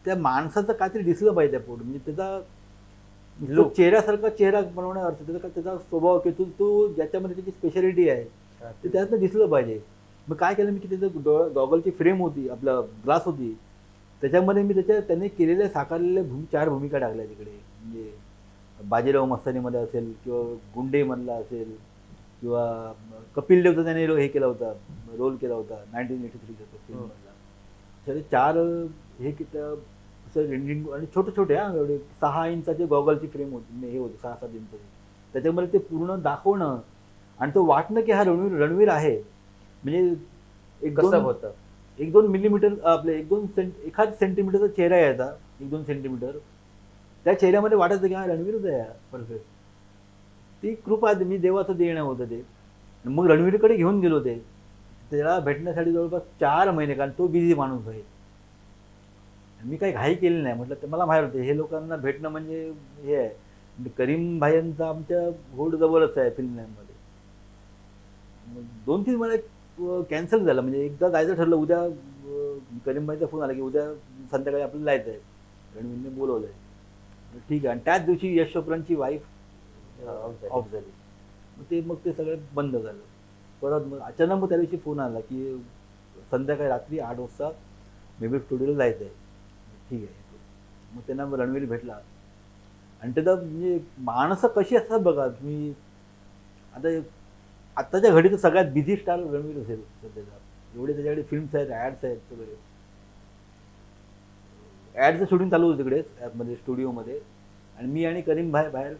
त्या माणसाचं काहीतरी दिसलं पाहिजे त्या पोर्ट्रेट. म्हणजे त्याचा चेहऱ्यासारखा चेहरा बनवण्याचा अर्थ, त्याचा स्वभाव की तो ज्याच्यामध्ये त्याची स्पेशालिटी आहे ते त्यातनं दिसलं पाहिजे. मग काय केलं मी की त्याचं गॉगलची फ्रेम होती, आपला ग्लास होती, त्याच्यामध्ये मी त्याने केलेल्या साकारलेल्या 4 भूमिका टाकल्या तिकडे. म्हणजे बाजीराव मस्तानीमध्ये असेल किंवा गुंडेमधला असेल किंवा कपिल देवचा त्याने हे केला होता, रोल केला होता 1983चा फिल्ममधला. तर 4 हे असं रेंडिंग आणि छोटे एवढे 6 इंचाचे गॉगलची फ्रेम होती, हे होते 6-7 इंचाची. त्याच्यामध्ये ते पूर्ण दाखवणं आणि तो वाटणं की हा रणवीर आहे. म्हणजे कसं होतं, 1-2 मिलीमीटर आपले 1 सेंटीमीटरचा चेहरा यायचा, 1-2 सेंटीमीटर. त्या चेहऱ्यामध्ये वाटायचं की हा रणवीरच आहे परफेक्ट. ती कृपा मी देवाचं देणं होतं ते. मग रणवीरकडे घेऊन गेलो ते. त्याला भेटण्यासाठी जवळपास 4 महिने, कारण तो बिझी माणूस आहे. मी काही घाई केली नाही. म्हटलं तर मला माहीत होतं हे लोकांना भेटणं म्हणजे हे आहे. म्हणजे करीम भाईंचा आमच्या होड जवळच आहे फिल्मलँडमध्ये. 2-3 वेळा कॅन्सल झालं. म्हणजे एकदा जायचं ठरलं, उद्या करीम भाईचा फोन आला की उद्या संध्याकाळी आपल्याला जायचं आहे, रणवीरने बोलवलं आहे. ठीक आहे. आणि त्याच दिवशी यश चोप्रांची वाईफ ऑफ झाली. मग ते सगळं बंद झालं. परत मग अचानक मग त्या दिवशी फोन आला की संध्याकाळी रात्री 8 वाजता बेबी स्टुडिओला जायचं आहे. ठीक आहे. मग त्यांना मग रणवीर भेटला. आणि त्याचा म्हणजे माणसं कशी असतात बघा तुम्ही. आत्ताच्या घडीचं सगळ्यात बिझी स्टार रणवीर असेल सध्याचा. एवढे त्याच्याकडे फिल्म्स आहेत, ॲड्स आहेत, सगळे ॲडचं शूटिंग चालू होतं तिकडेच ॲपमध्ये स्टुडिओमध्ये. आणि मी आणि करीम भाई बाहेर,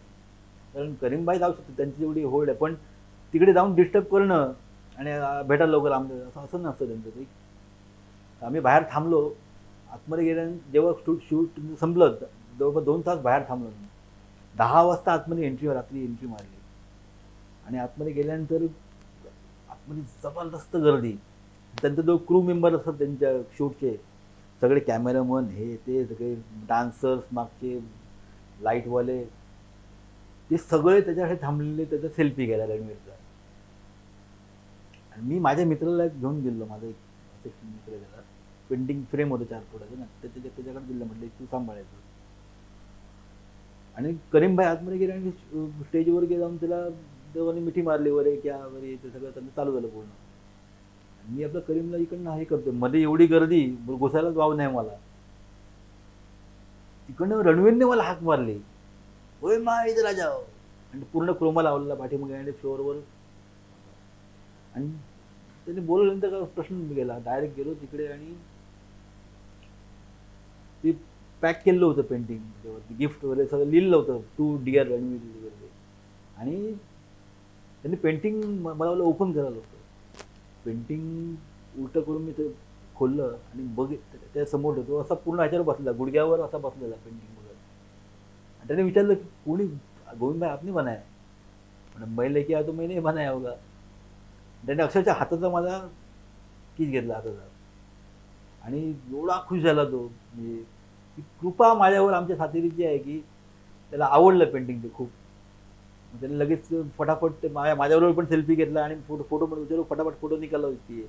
कारण करीम भाई जाऊ शकतो, त्यांची जेवढी होल्ड आहे, पण तिकडे जाऊन डिस्टर्ब करणं आणि भेटायला लवकर आमचं असं नसतं त्यांचं ते. आम्ही बाहेर थांबलो. आतमध्ये गेल्यानंतर जेव्हा शूट संपलं जवळपास 2 तास बाहेर थांबलो. 10 वाजता आतमध्ये रात्री एंट्री मारली. आणि आतमध्ये गेल्यानंतर आतमध्ये जबरदस्त गर्दी. त्यांचा जो क्रू मेंबर असतात त्यांच्या शूटचे सगळे कॅमेरामन, हे ते सगळे डान्सर्स, मागचे लाईटवाले, ते सगळे त्याच्याकडे थांबलेले त्याचा सेल्फी घ्यायला रणवीरचा. आणि मी माझ्या मित्राला घेऊन गेलो. माझा एक मित्र त्याला पेंटिंग फ्रेम होतं 4 फुटाचं ना, त्याच्याकडे दिलं. म्हटलं तू सांभाळायचं. आणि करीम भाई आतमध्ये गेले आणि स्टेजवर गेला जाऊन त्याला देवाने मिठी मारली, वरे क्या वरे, ते सगळं त्यांना चालू झालं पूर्ण. मी आपलं करीमला इकडनं हे करतोय, मध्ये एवढी गर्दी घुसायलाच वाव नाही मला. तिकडनं रणवीरने मला हाक मारली, होय मा इथे राजा. आणि पूर्ण क्रोमा लावलेला पाठीमागे आणि फ्लोअरवर. आणि त्याने बोलवल्यानंतर का प्रश्न गेला. डायरेक्ट गेलो तिकडे आणि ते पॅक केलेलं होतं पेंटिंग, गिफ्ट वगैरे सगळं लिहिलं होतं, टू डिअर रणवीर वगैरे. आणि त्यांनी पेंटिंग मला ओपन करायला होतं. पेंटिंग उलटं करून मी ते खोललं आणि त्या समोर होतो. असा पूर्ण ह्याच्यावर बसलेला, गुडघ्यावर असा बसलेला पेंटिंग बघत. आणि त्याने विचारलं की कोणी, गोविंद भाई आपने बनाया? म्हणजे मैले की तो मैंने बनाया होगा. त्याने अक्षरशः हाताचा माझा किस घेतला हाताचा. आणि एवढा खुश झाला तो. म्हणजे ती कृपा माझ्यावर आमच्या साथीरीची आहे की त्याला आवडलं पेंटिंग ते खूप. त्याने लगेच फटाफट ते माझ्याबरोबर पण सेल्फी घेतला आणि फोटो पण विचारू फटाफट फोटो निघाला होती.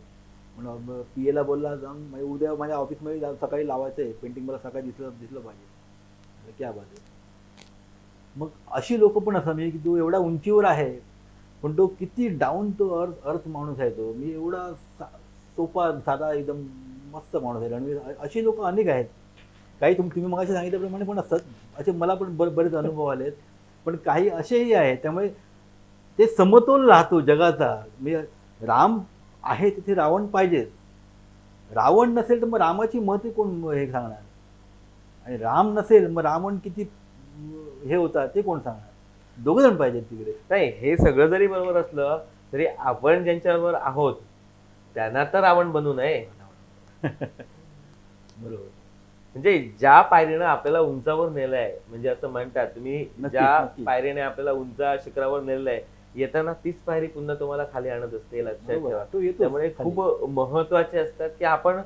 म्हणून पी एला बोलला जाऊन उद्या माझ्या ऑफिसमध्ये सकाळी लावायचं आहे पेंटिंग, मला सकाळी दिसलं पाहिजे. क्या बात आहे. मग अशी लोक पण असं म्हणजे की तो एवढा उंचीवर आहे पण तो किती डाऊन टू अर्थ माणूस आहे तो. मी एवढा सोपा साधा एकदम मस्त माणूस आहे रणवीर. अशी लोक अनेक आहेत. काही तुम्ही मगाशी सांगितल्याप्रमाणे पण असतात असे, मला पण बरेच अनुभव आलेत. पण काही असेही आहेत. त्यामुळे ते समतोल राहतो जगाचा. म्हणजे राम आहे तिथे रावण पाहिजेच. रावण नसेल तर मग रामाची महती कोण हे सांगणार. आणि राम नसेल मग रावण किती हे होता ते कोण सांगणार. दोघं जण पाहिजेत तिकडे. नाही, हे सगळं जरी बरोबर असलं तरी आपण ज्यांच्यावर आहोत त्यांना तर रावण बनू नये. बरोबर. म्हणजे ज्या पायरीनं आपल्याला उंचावर नेलंय, म्हणजे असं म्हणतात तुम्ही, ज्या नक्कीच. पायरीने आपल्याला उंच शिखरावर नेलंय, येताना तीच पायरी पुन्हा तुम्हाला खाली आणत असते, लक्षात बरोबर. ठेवा. तो येतोच त्यामुळे खाली. खूप महत्वाचे असतात की आपण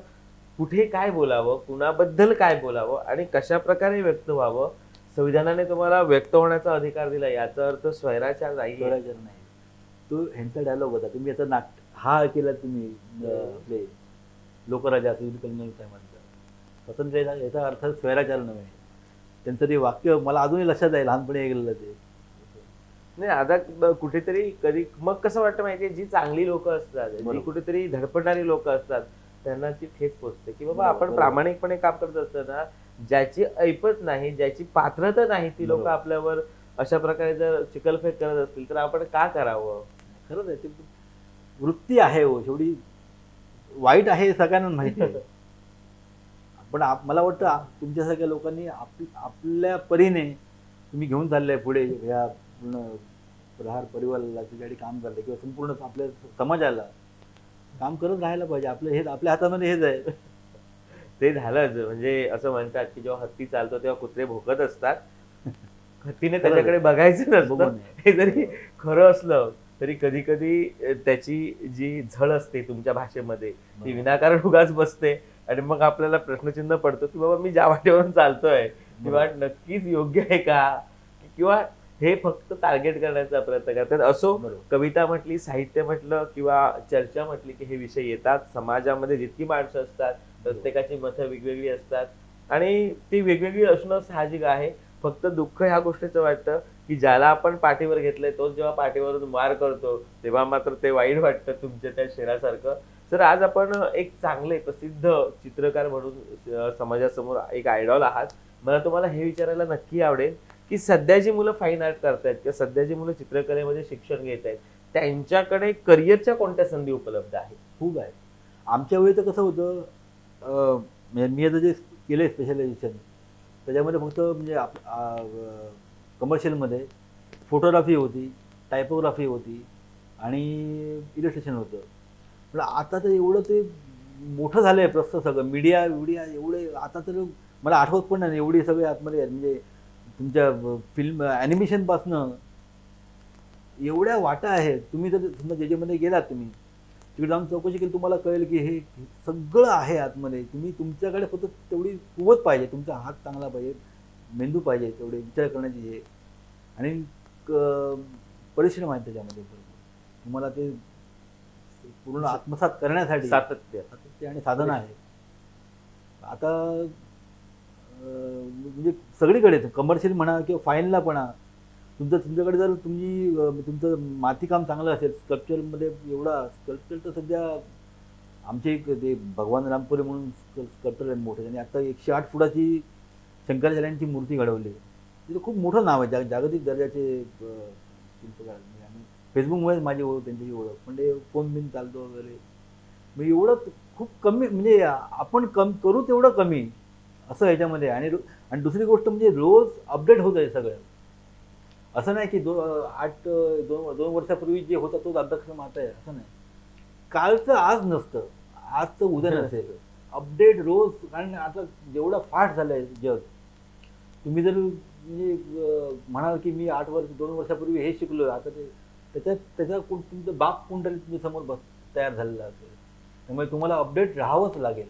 कुठे काय बोलावं, कुणाबद्दल काय बोलावं आणि कशा प्रकारे व्यक्त व्हावं. संविधानाने तुम्हाला व्यक्त होण्याचा अधिकार दिला, याचा अर्थ स्वैराचार नाही. स्वराज्य नाही. तो ह्यांचा डायलॉग होता, तुम्ही याचा हा केला तुम्ही आपले लोकराजा सुधीर कर्नल साहेबांचा. स्वातंत्र्य याचा अर्थ स्वैराचार नव्हे. त्यांचं ते वाक्य मला अजूनही लक्षात आहे, लहानपणी ऐकलेलं ते. नाही, आता कुठेतरी कधी मग कसं वाटतं माहितीये, जी चांगली लोक असतात, जी कुठेतरी धडपडणारी लोक असतात, त्यांना ती ठेच पोचते की बाबा आपण प्रामाणिकपणे काम करत असताना ज्याची ऐपत नाही, ज्याची पात्रता नाही, ती लोक आपल्यावर अशा प्रकारे जर चिखलफेक करत असतील तर आपण का करावं. खरंच आहे. ते वृत्ती आहे हो, शेवटी वाईट आहे हे सगळ्यांना माहिती आहे. पण मला वाटतं तुमच्यासारख्या लोकांनी आपल्या परीने तुम्ही घेऊन चाललंय पुढे या पूर्ण प्रहार परिवाराला, त्याच्यासाठी काम करताय किंवा संपूर्ण आपल्या समाजाला काम करत राहायला पाहिजे. आपल्या हातामध्ये हेच आहे. ते झालंच. म्हणजे असं म्हणतात की जेव्हा हत्ती चालतो तेव्हा कुत्रे भोकत असतात, हत्तीने त्याच्याकडे बघायचं नसतं. हे जरी खरं असलं तरी कधी कधी त्याची जी झळ असते तुमच्या भाषेमध्ये ती विनाकारण उगाच बसते आणि मग आपल्याला प्रश्नचिन्ह पडतो की बाबा मी ज्या वाटेवरून चालतोय ती वाट नक्कीच योग्य आहे का, किंवा हे फक्त टार्गेट करण्याचा प्रयत्न करतात. असो, बरोबर. कविता म्हटली, साहित्य म्हटलं किंवा चर्चा म्हटली की हे विषय येतात. समाजामध्ये जितकी माणसं असतात प्रत्येकाची मतं वेगवेगळी असतात आणि ती वेगवेगळी असणं साहजिक आहे. फक्त दुःख ह्या गोष्टीचं वाटतं की ज्याला आपण पाठीवर घेतलंय तोच जेव्हा पाठीवरून मार करतो तेव्हा मात्र ते वाईट वाटतं तुमच्या त्या शेरासारखं. तर आज आपण एक चांगले प्रसिद्ध चित्रकार म्हणून समाजासमोर एक आयडॉल आहात. मला तुम्हाला हे विचारायला नक्की आवडेल की सध्या जी मुलं फाईन आर्ट करतायत किंवा सध्या जी मुलं चित्रकलेमध्ये शिक्षण घेत आहेत त्यांच्याकडे करिअरच्या कोणत्या संधी उपलब्ध आहेत? खूप आहे. आमच्या वेळी तर कसं होतं, म्हणजे मी आता जे केलं आहे स्पेशलायझेशन त्याच्यामध्ये फक्त म्हणजे कमर्शियलमध्ये फोटोग्राफी होती, टायपोग्राफी होती आणि इलस्ट्रेशन होतं. पण आता तर एवढं ते मोठं झालं आहे प्रस्त सगळं, मीडिया एवढे आता तर मला आठवत पण नाही एवढी सगळे आतमध्ये आहेत. म्हणजे तुमच्या फिल्म ॲनिमेशनपासनं एवढ्या वाटा आहेत. तुम्ही जर समजा ज्याच्यामध्ये गेलात तुम्ही तिकडे जाऊन चौकशी केली तुम्हाला कळेल की हे सगळं आहे आतमध्ये. तुम्ही तुमच्याकडे फक्त तेवढी कुवत पाहिजे, तुमचा हात चांगला पाहिजे, मेंदू पाहिजे, तेवढे विचार करण्याची हे आणि परिश्रम आहे त्याच्यामध्ये. तुम्हाला ते पूर्ण आत्मसात करण्यासाठी सातत्य आणि साधना आहे. आता म्हणजे सगळीकडे कमर्शियल म्हणा किंवा फाईनला म्हणा, तुमच्याकडे जर तुमचं मातीकाम चांगलं असेल, स्कल्पचरमध्ये एवढा स्कल्पचर तर सध्या आमचे एक ते भगवान रामपुरे म्हणून स्कल्पचर आहे मोठे, आणि आता 108 फुटाची शंकराचार्यांची मूर्ती घडवली. तिथं खूप मोठं नाव आहे, जागतिक दर्जाचे शिल्पकार. आणि फेसबुकमुळे माझी ओळख, त्यांची ओळख, पण ते फोन बिन चालतो वगैरे. मग एवढं खूप कमी, म्हणजे आपण करू तेवढं कमी असं ह्याच्यामध्ये. आणि दुसरी गोष्ट म्हणजे रोज अपडेट होत आहे सगळं. असं नाही की 2 वर्षापूर्वी जे होता तोच अभ्यासक्रम आता आहे असं नाही. कालचं आज नसतं, आजचं उद्या नसेल. अपडेट रोज, कारण आता जेवढं फास्ट झालं आहे जग. तुम्ही जर म्हणजे म्हणाल की मी 2 वर्षापूर्वी हे शिकलो, आता त्याचा तुमचं बाप कोणतरी तुमच्या समोर तयार झालेला असेल. त्यामुळे तुम्हाला अपडेट राहावंच लागेल.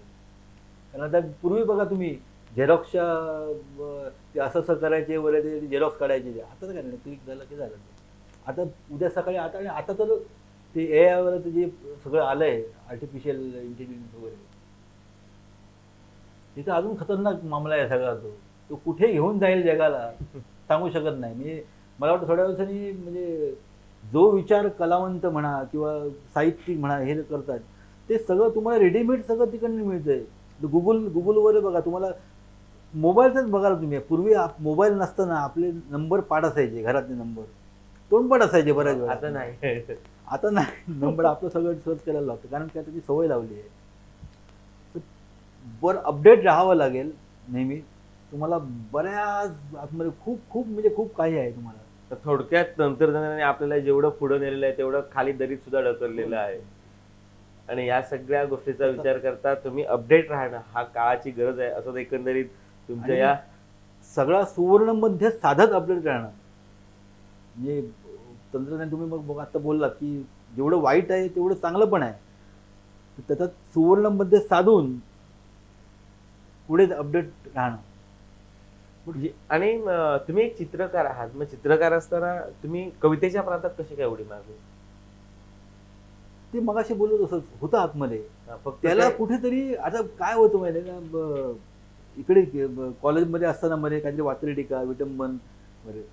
कारण आता पूर्वी बघा तुम्ही झेरॉक्सच्या ते असं करायचे वगैरे, ते झेरॉक्स काढायचे. आता तर काय नाही, क्लिक झालं की झालं. आता उद्या सकाळी आता तर ते AI वर जे सगळं आलं आहे, आर्टिफिशियल इंटेलिजन्स वगैरे, तिथं अजून खतरनाक मामला आहे सगळा. तो कुठे घेऊन जाईल जगाला सांगू शकत नाही. म्हणजे मला वाटतं थोड्या दिवसांनी म्हणजे जो विचार कलावंत म्हणा किंवा साहित्यिक म्हणा हे करतात ते सगळं तुम्हाला रेडीमेड सगळं तिकडनं मिळतंय. गुगलवर बघा, तुम्हाला मोबाईलचाच बघा तुम्ही. पूर्वी मोबाईल नसताना आपले नंबर पाठ असायचे, घरातले नंबर तोंडपाठ असायचे बऱ्याच वेळा. आता नाही नंबर आपलं सगळं सर्च करायला लागतं, कारण काय त्याची सवय लावली आहे. बरं अपडेट राहावं लागेल नेहमी. तुम्हाला बऱ्याच आतमध्ये खूप म्हणजे खूप काही आहे तुम्हाला. तर थोडक्यात तंत्रज्ञानाने आपल्याला जेवढं पुढे नेलेलं आहे तेवढं खाली दरीत सुद्धा ढकललेलं आहे. आणि या सगळ्या गोष्टीचा विचार करता तुम्ही अपडेट राहणं हा काळाची गरज आहे असं एकंदरीत तुमच्या या सगळा सुवर्ण मध्ये साधत अपडेट राहणं. म्हणजे तंत्रज्ञान तुम्ही मग आता बोललात की जेवढं वाईट आहे तेवढं चांगलं पण आहे. त्याच्यात सुवर्ण मध्ये साधून पुढे अपडेट राहणं. आणि तुम्ही एक चित्रकार आहात, मग चित्रकार असताना तुम्ही कवितेच्या प्रांतात कशी काय उडी मारली? ते मगाशी बोललो तसंच होतं आतमध्ये. त्याला कुठेतरी आता काय होतं माहिती ना, इकडे कॉलेजमध्ये असताना मध्ये काहीतरी वाचली टीका, विटंबन वगैरे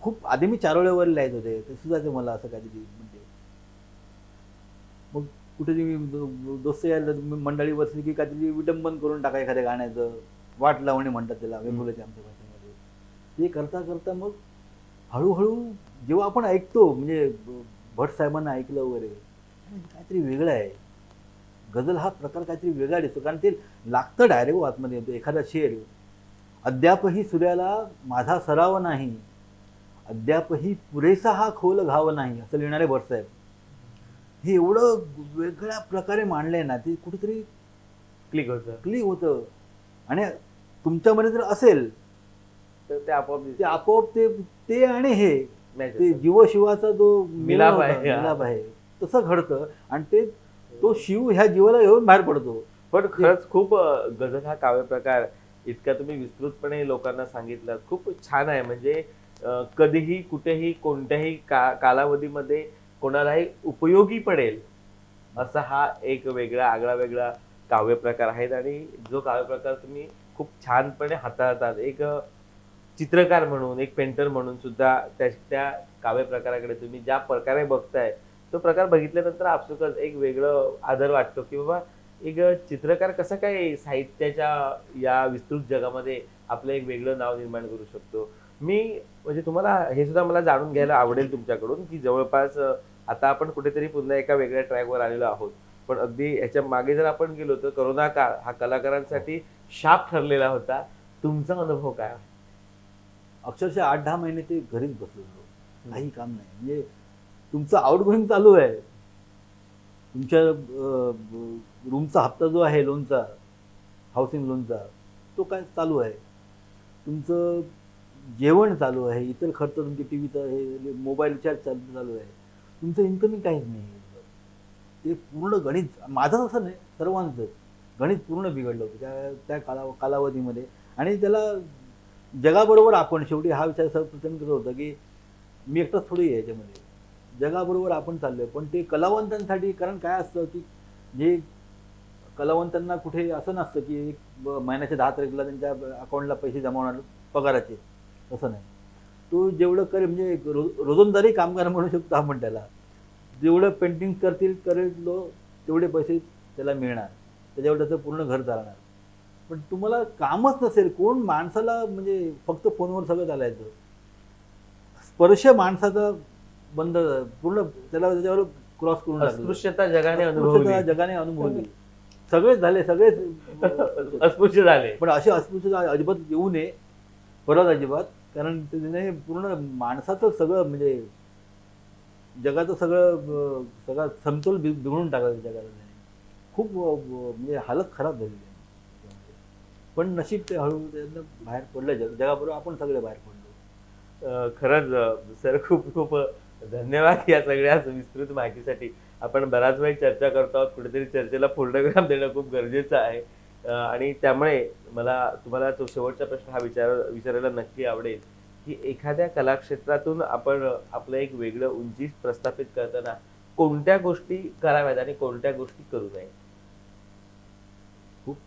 खूप आधी मी चारोळ्यावर लिहायचं होते, ते सुद्धा मला असं काहीतरी म्हणजे. मग कुठेतरी दोस्त मंडळी बसली की काहीतरी विटंबन करून टाका एखाद्या गाण्याचं, वाट लावणे म्हणतात त्याला वेगवेगळ्या आमच्या भाषेमध्ये. ते करता करता मग हळूहळू जेव्हा आपण ऐकतो, म्हणजे भट साहेबांना ऐकलं वगैरे, काहीतरी वेगळं आहे. गझल हा प्रकार काहीतरी वेगळा दिसतो, कारण ते लागतं डायरेक्ट आतमध्ये येतो. एखादा शेर, अद्यापही सूर्याला माझा सराव नाही, अद्यापही पुरेसा हा खोल घाव नाही, असं लिहिणारे भटसाहेब. हे एवढं वेगळ्या प्रकारे मांडलंय ना, ते कुठेतरी क्लिक होतं. आणि तुमच्यामध्ये जर असेल तर ते आपोआप ते आणि हे match ते असतात. जीवशिवाचा जो मिलाप होता, आहे. मिलाप आहे तसं घडतं आणि ते तो शिव ह्या जीवाला घेऊन बाहेर पडतो. पण खरंच खूप गझल हा काव्य प्रकार इतका तुम्ही विस्तृतपणे लोकांना सांगितलं, खूप छान आहे. म्हणजे कधीही कुठेही कोणत्याही कालावधीमध्ये कोणालाही उपयोगी पडेल असा हा एक वेगळा आगळा वेगळा काव्य प्रकार आहे. आणि जो काव्य प्रकार तुम्ही खूप छानपणे हाताळतात, एक चित्रकार म्हणून, एक पेंटर म्हणून सुद्धा त्या काव्य प्रकाराकडे तुम्ही ज्या प्रकारे बघताय, तो प्रकार बघितल्यानंतर आपसुकच एक वेगळं आदर वाटतो की बाबा एक चित्रकार कसं काय साहित्याच्या या विस्तृत जगामध्ये आपलं एक वेगळं नाव निर्माण करू शकतो. मी म्हणजे तुम्हाला हे सुद्धा मला जाणून घ्यायला आवडेल तुमच्याकडून की जवळपास आता आपण कुठेतरी पुन्हा एका वेगळ्या ट्रॅकवर आलेलो आहोत. पण अगदी ह्याच्या मागे जर आपण गेलो तर करोना काळ हा कलाकारांसाठी शाप ठरलेला होता. तुमचा अनुभव काय आहे? अक्षरशः 8-10 महिने ते घरीच बसलेलो, काही काम नाही. म्हणजे तुमचं आउटगोईंग चालू आहे, तुमच्या रूमचा हप्ता जो आहे लोनचा, हाऊसिंग लोनचा, तो काय चालू आहे, तुमचं जेवण चालू आहे, इतर खर्च तुमचे टीव्हीचा हे मोबाईल रिचार्ज चालू आहे, तुमचं इन्कमिंग काहीच नाही. ते पूर्ण गणित माझं असं नाही, सर्वांचं गणित पूर्ण बिघडलं होतं त्या कालावधीमध्ये. आणि त्याला जगाबरोबर आपण शेवटी हा विचार प्रचंड करत होता की मी एकटाच थोडी आहे याच्यामध्ये, जगाबरोबर आपण चाललोय. पण ते कलावंतांसाठी, कारण काय असतं की जे कलावंतांना कुठे असं नसतं की एक महिन्याच्या 10 तारखेला त्यांच्या अकाउंटला पैसे जमा होणार पगाराचे, तसं नाही. तो जेवढं करेल म्हणजे रोजंदारी कामगार म्हणू शकतो आपण त्याला. जेवढं पेंटिंग करेल तेवढे पैसे त्याला मिळणार, त्याच्यावर त्याचं पूर्ण घर चालणार. पण तुम्हाला कामच नसेल, कोण माणसाला म्हणजे फक्त फोनवर सगळं चालायचं, स्पर्श माणसाचा बंद पूर्ण, त्याला त्याच्यावर क्रॉस करून अस्पृश्यता जगाने अनुभवली. सगळेच झाले, सगळेच अस्पृश्य झाले. पण अशी अस्पृश्यता अजिबात येऊ नये परत, अजिबात. कारण त्याने पूर्ण माणसाचं सगळं म्हणजे जगाचं सगळा समतोल बिघडून टाकला जगाला. खूप म्हणजे हालत खराब झालेली आहे. पण नशीब ते हळूहळू त्यातनं बाहेर पडलं, जगाबरोबर आपण सगळे बाहेर पडलो. खरंच सर, खूप खूप धन्यवाद या सगळ्या विस्तृत माहितीसाठी. आपण बराच वेळ चर्चा करतो आहोत, कुठेतरी चर्चेला पूर्णविराम देणं खूप गरजेचं आहे. आणि त्यामुळे मला तुम्हाला तो शेवटचा प्रश्न हा विचारायला नक्की आवडेल की एखाद्या कलाक्षेत्रातून आपण आपलं एक वेगळं उंची प्रस्थापित करताना कोणत्या गोष्टी कराव्यात आणि कोणत्या गोष्टी करू नये? खूप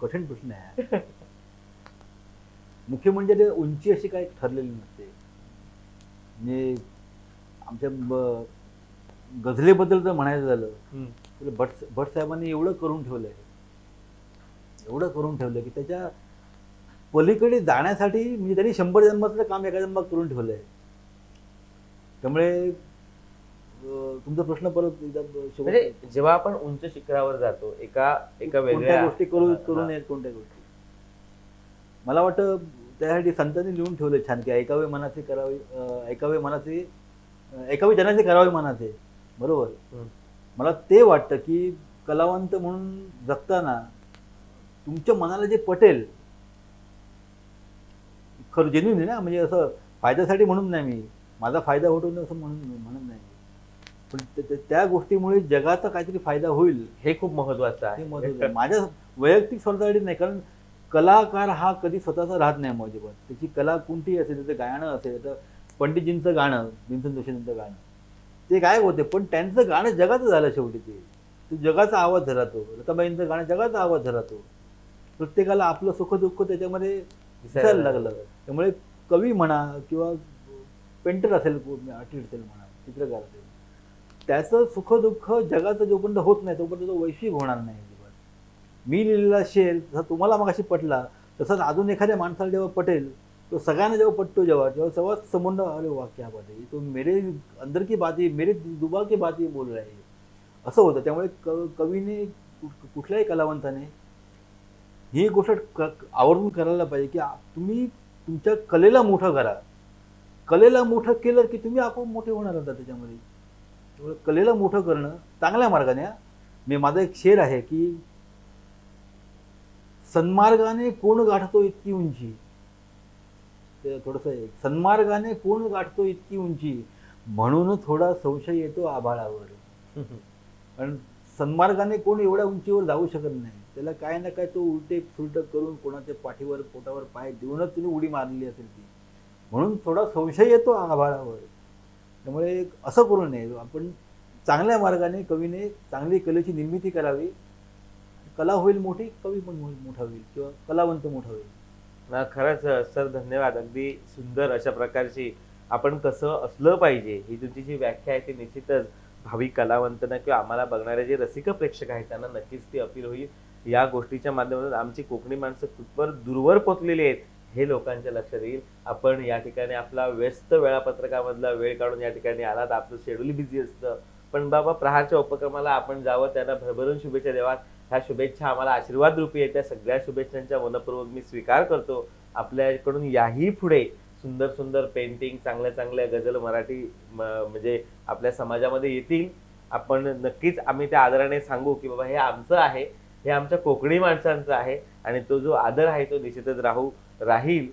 कठीण प्रश्न आहे. मुख्य म्हणजे ते उंची अशी काही ठरलेली नसते. म्हणजे आमच्या गझलेबद्दल जर म्हणायचं झालं तर भट साहेबांनी एवढं करून ठेवलंय की त्याच्या पलीकडे जाण्यासाठी म्हणजे त्यांनी 100 जन्माचं काम एका जन्मात करून ठेवलंय. त्यामुळे तुमचा प्रश्न परत म्हणजे जेव्हा आपण उंच शिखरावर जातो एका वेगळ्या गोष्टी करू नयेत, कोणत्या गोष्टी मला वाटतं त्यासाठी संतांनी लिहून ठेवले छान की ऐकावे मनाचे करावे, ऐकावे जनाचे करावे मनाचे. बरोबर. मला ते वाटतं की कलावंत म्हणून जगताना तुमच्या मनाला जे पटेल, खरं जेन्युइन आहे ना, म्हणजे असं फायद्यासाठी म्हणून नाही, मी माझा फायदा होतो असं म्हणत नाही, पण त्या गोष्टीमुळे जगाचा काहीतरी फायदा होईल हे खूप महत्वाचं आहे. माझ्या वैयक्तिक स्वतःसाठी नाही. कारण कलाकार हा कधी स्वतःचा राहत नाही अजिबात. त्याची कला कोणतीही असेल, त्याचं गाणं असेल, तर पंडितजींचं गाणं, भीमसेन जोशींचं गाणं ते गायब होते, पण त्यांचं गाणं जगाचं झालं शेवटी. ते जगाचा आवाज राहतो. लताबाईंचं गाणं जगाचा आवाज राहतो. प्रत्येकाला आपलं सुख दुःख त्याच्यामध्ये दिसायला लागलं. त्यामुळे कवी म्हणा किंवा पेंटर असेल, आर्टिस्ट असेल म्हणा, चित्रकार असेल, त्याचं सुख दुःख जगाचं जोपर्यंत होत नाही तोपर्यंत तो वैश्विक होणार नाही अजिबात. मी लिहिलेला शेर जसा तुम्हाला मगाशी पटला, तसाच अजून एखाद्या माणसाला जेव्हा पटेल, तो सगळ्यांना जेव्हा पटतो, जेव्हा समोर अरे वाह क्या बात है, तो मेरे अंदर की बात, मेरे दुबा की बात बोल रहा है, असं होतं. त्यामुळे कवीने, कुठल्याही कलावंताने ही गोष्ट आवर्जून करायला पाहिजे की तुम्ही तुमच्या कलेला मोठं करा. कलेला मोठं केलं की तुम्ही आपोआप मोठे होणार होता त्याच्यामध्ये. त्यामुळे कलेला मोठं करणं चांगल्या मार्गाने. माझा एक शेर आहे की सन्मार्गाने कोण गाठतो इतकी उंची, ते थोडंसं एक सन्मार्गाने कोण गाठतो इतकी उंची, म्हणून थोडा संशय येतो आभाळावर. कारण सन्मार्गाने कोण एवढ्या उंचीवर जाऊ शकत नाही. त्याला काय ना काय तो उलटे सुलट करून कोणाच्या पाठीवर पोटावर पाय देऊनच तिने उडी मारलेली असेल ती. म्हणून थोडा संशय येतो आभाळावर. त्यामुळे असं करू नये. आपण चांगल्या मार्गाने कवीने चांगली कलेची निर्मिती करावी. कला होईल मोठी, कवी पण मोठा होईल किंवा कलावंत मोठा होईल. ना खरंच सर, धन्यवाद. अगदी सुंदर अशा प्रकारची आपण कसं असलं पाहिजे ही तुमची जी व्याख्या आहे ती निश्चितच भावी कलावंतांना किंवा आम्हाला बघणारे जे रसिक प्रेक्षक आहेत त्यांना नक्कीच ती अपील होईल. या गोष्टीच्या माध्यमातून आमची कोकणी माणसं कुठवर दूरवर पोचलेली आहेत हे लोकांच्या लक्षात येईल. आपण या ठिकाणी आपला व्यस्त वेळापत्रकामधला वेळ काढून या ठिकाणी आलात. आपलं शेड्यूल बिझी असतं, पण बाबा प्रहारच्या उपक्रमाला आपण जावं, त्यांना भरभरून शुभेच्छा द्यावात. ह्या शुभेच्छा आम्हाला आशीर्वाद रूपी आहेत. त्या सगळ्या शुभेच्छांच्या मनपूर्वक मी स्वीकार करतो. आपल्याकडून याही पुढे सुंदर सुंदर पेंटिंग, चांगल्या चांगल्या गझल मराठी म्हणजे आपल्या समाजामध्ये येतील. आपण नक्कीच आम्ही त्या आदराने सांगू की बाबा हे आमचं आहे, हे आमच्या कोकणी माणसांचं आहे आणि तो जो आदर आहे तो निश्चितच राहील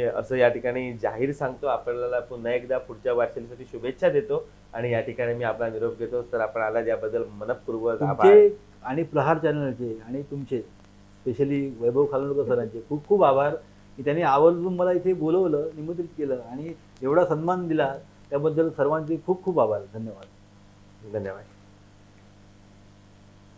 असं या ठिकाणी जाहीर सांगतो. आपल्याला पुन्हा एकदा पुढच्या वाटचालीसाठी शुभेच्छा देतो आणि या ठिकाणी मी आपला निरोप घेतो. तर आपण आला याबद्दल मनपूर्वक आभार. तुमचे आणि प्रहार चॅनलचे आणि तुमचे स्पेशली वैभव खानोलकर सरांचे खूप खूप आभार की त्यांनी आवर्जून मला इथे बोलवलं, निमंत्रित केलं आणि एवढा सन्मान दिला. त्याबद्दल सर्वांचे खूप खूप आभार. धन्यवाद. धन्यवाद.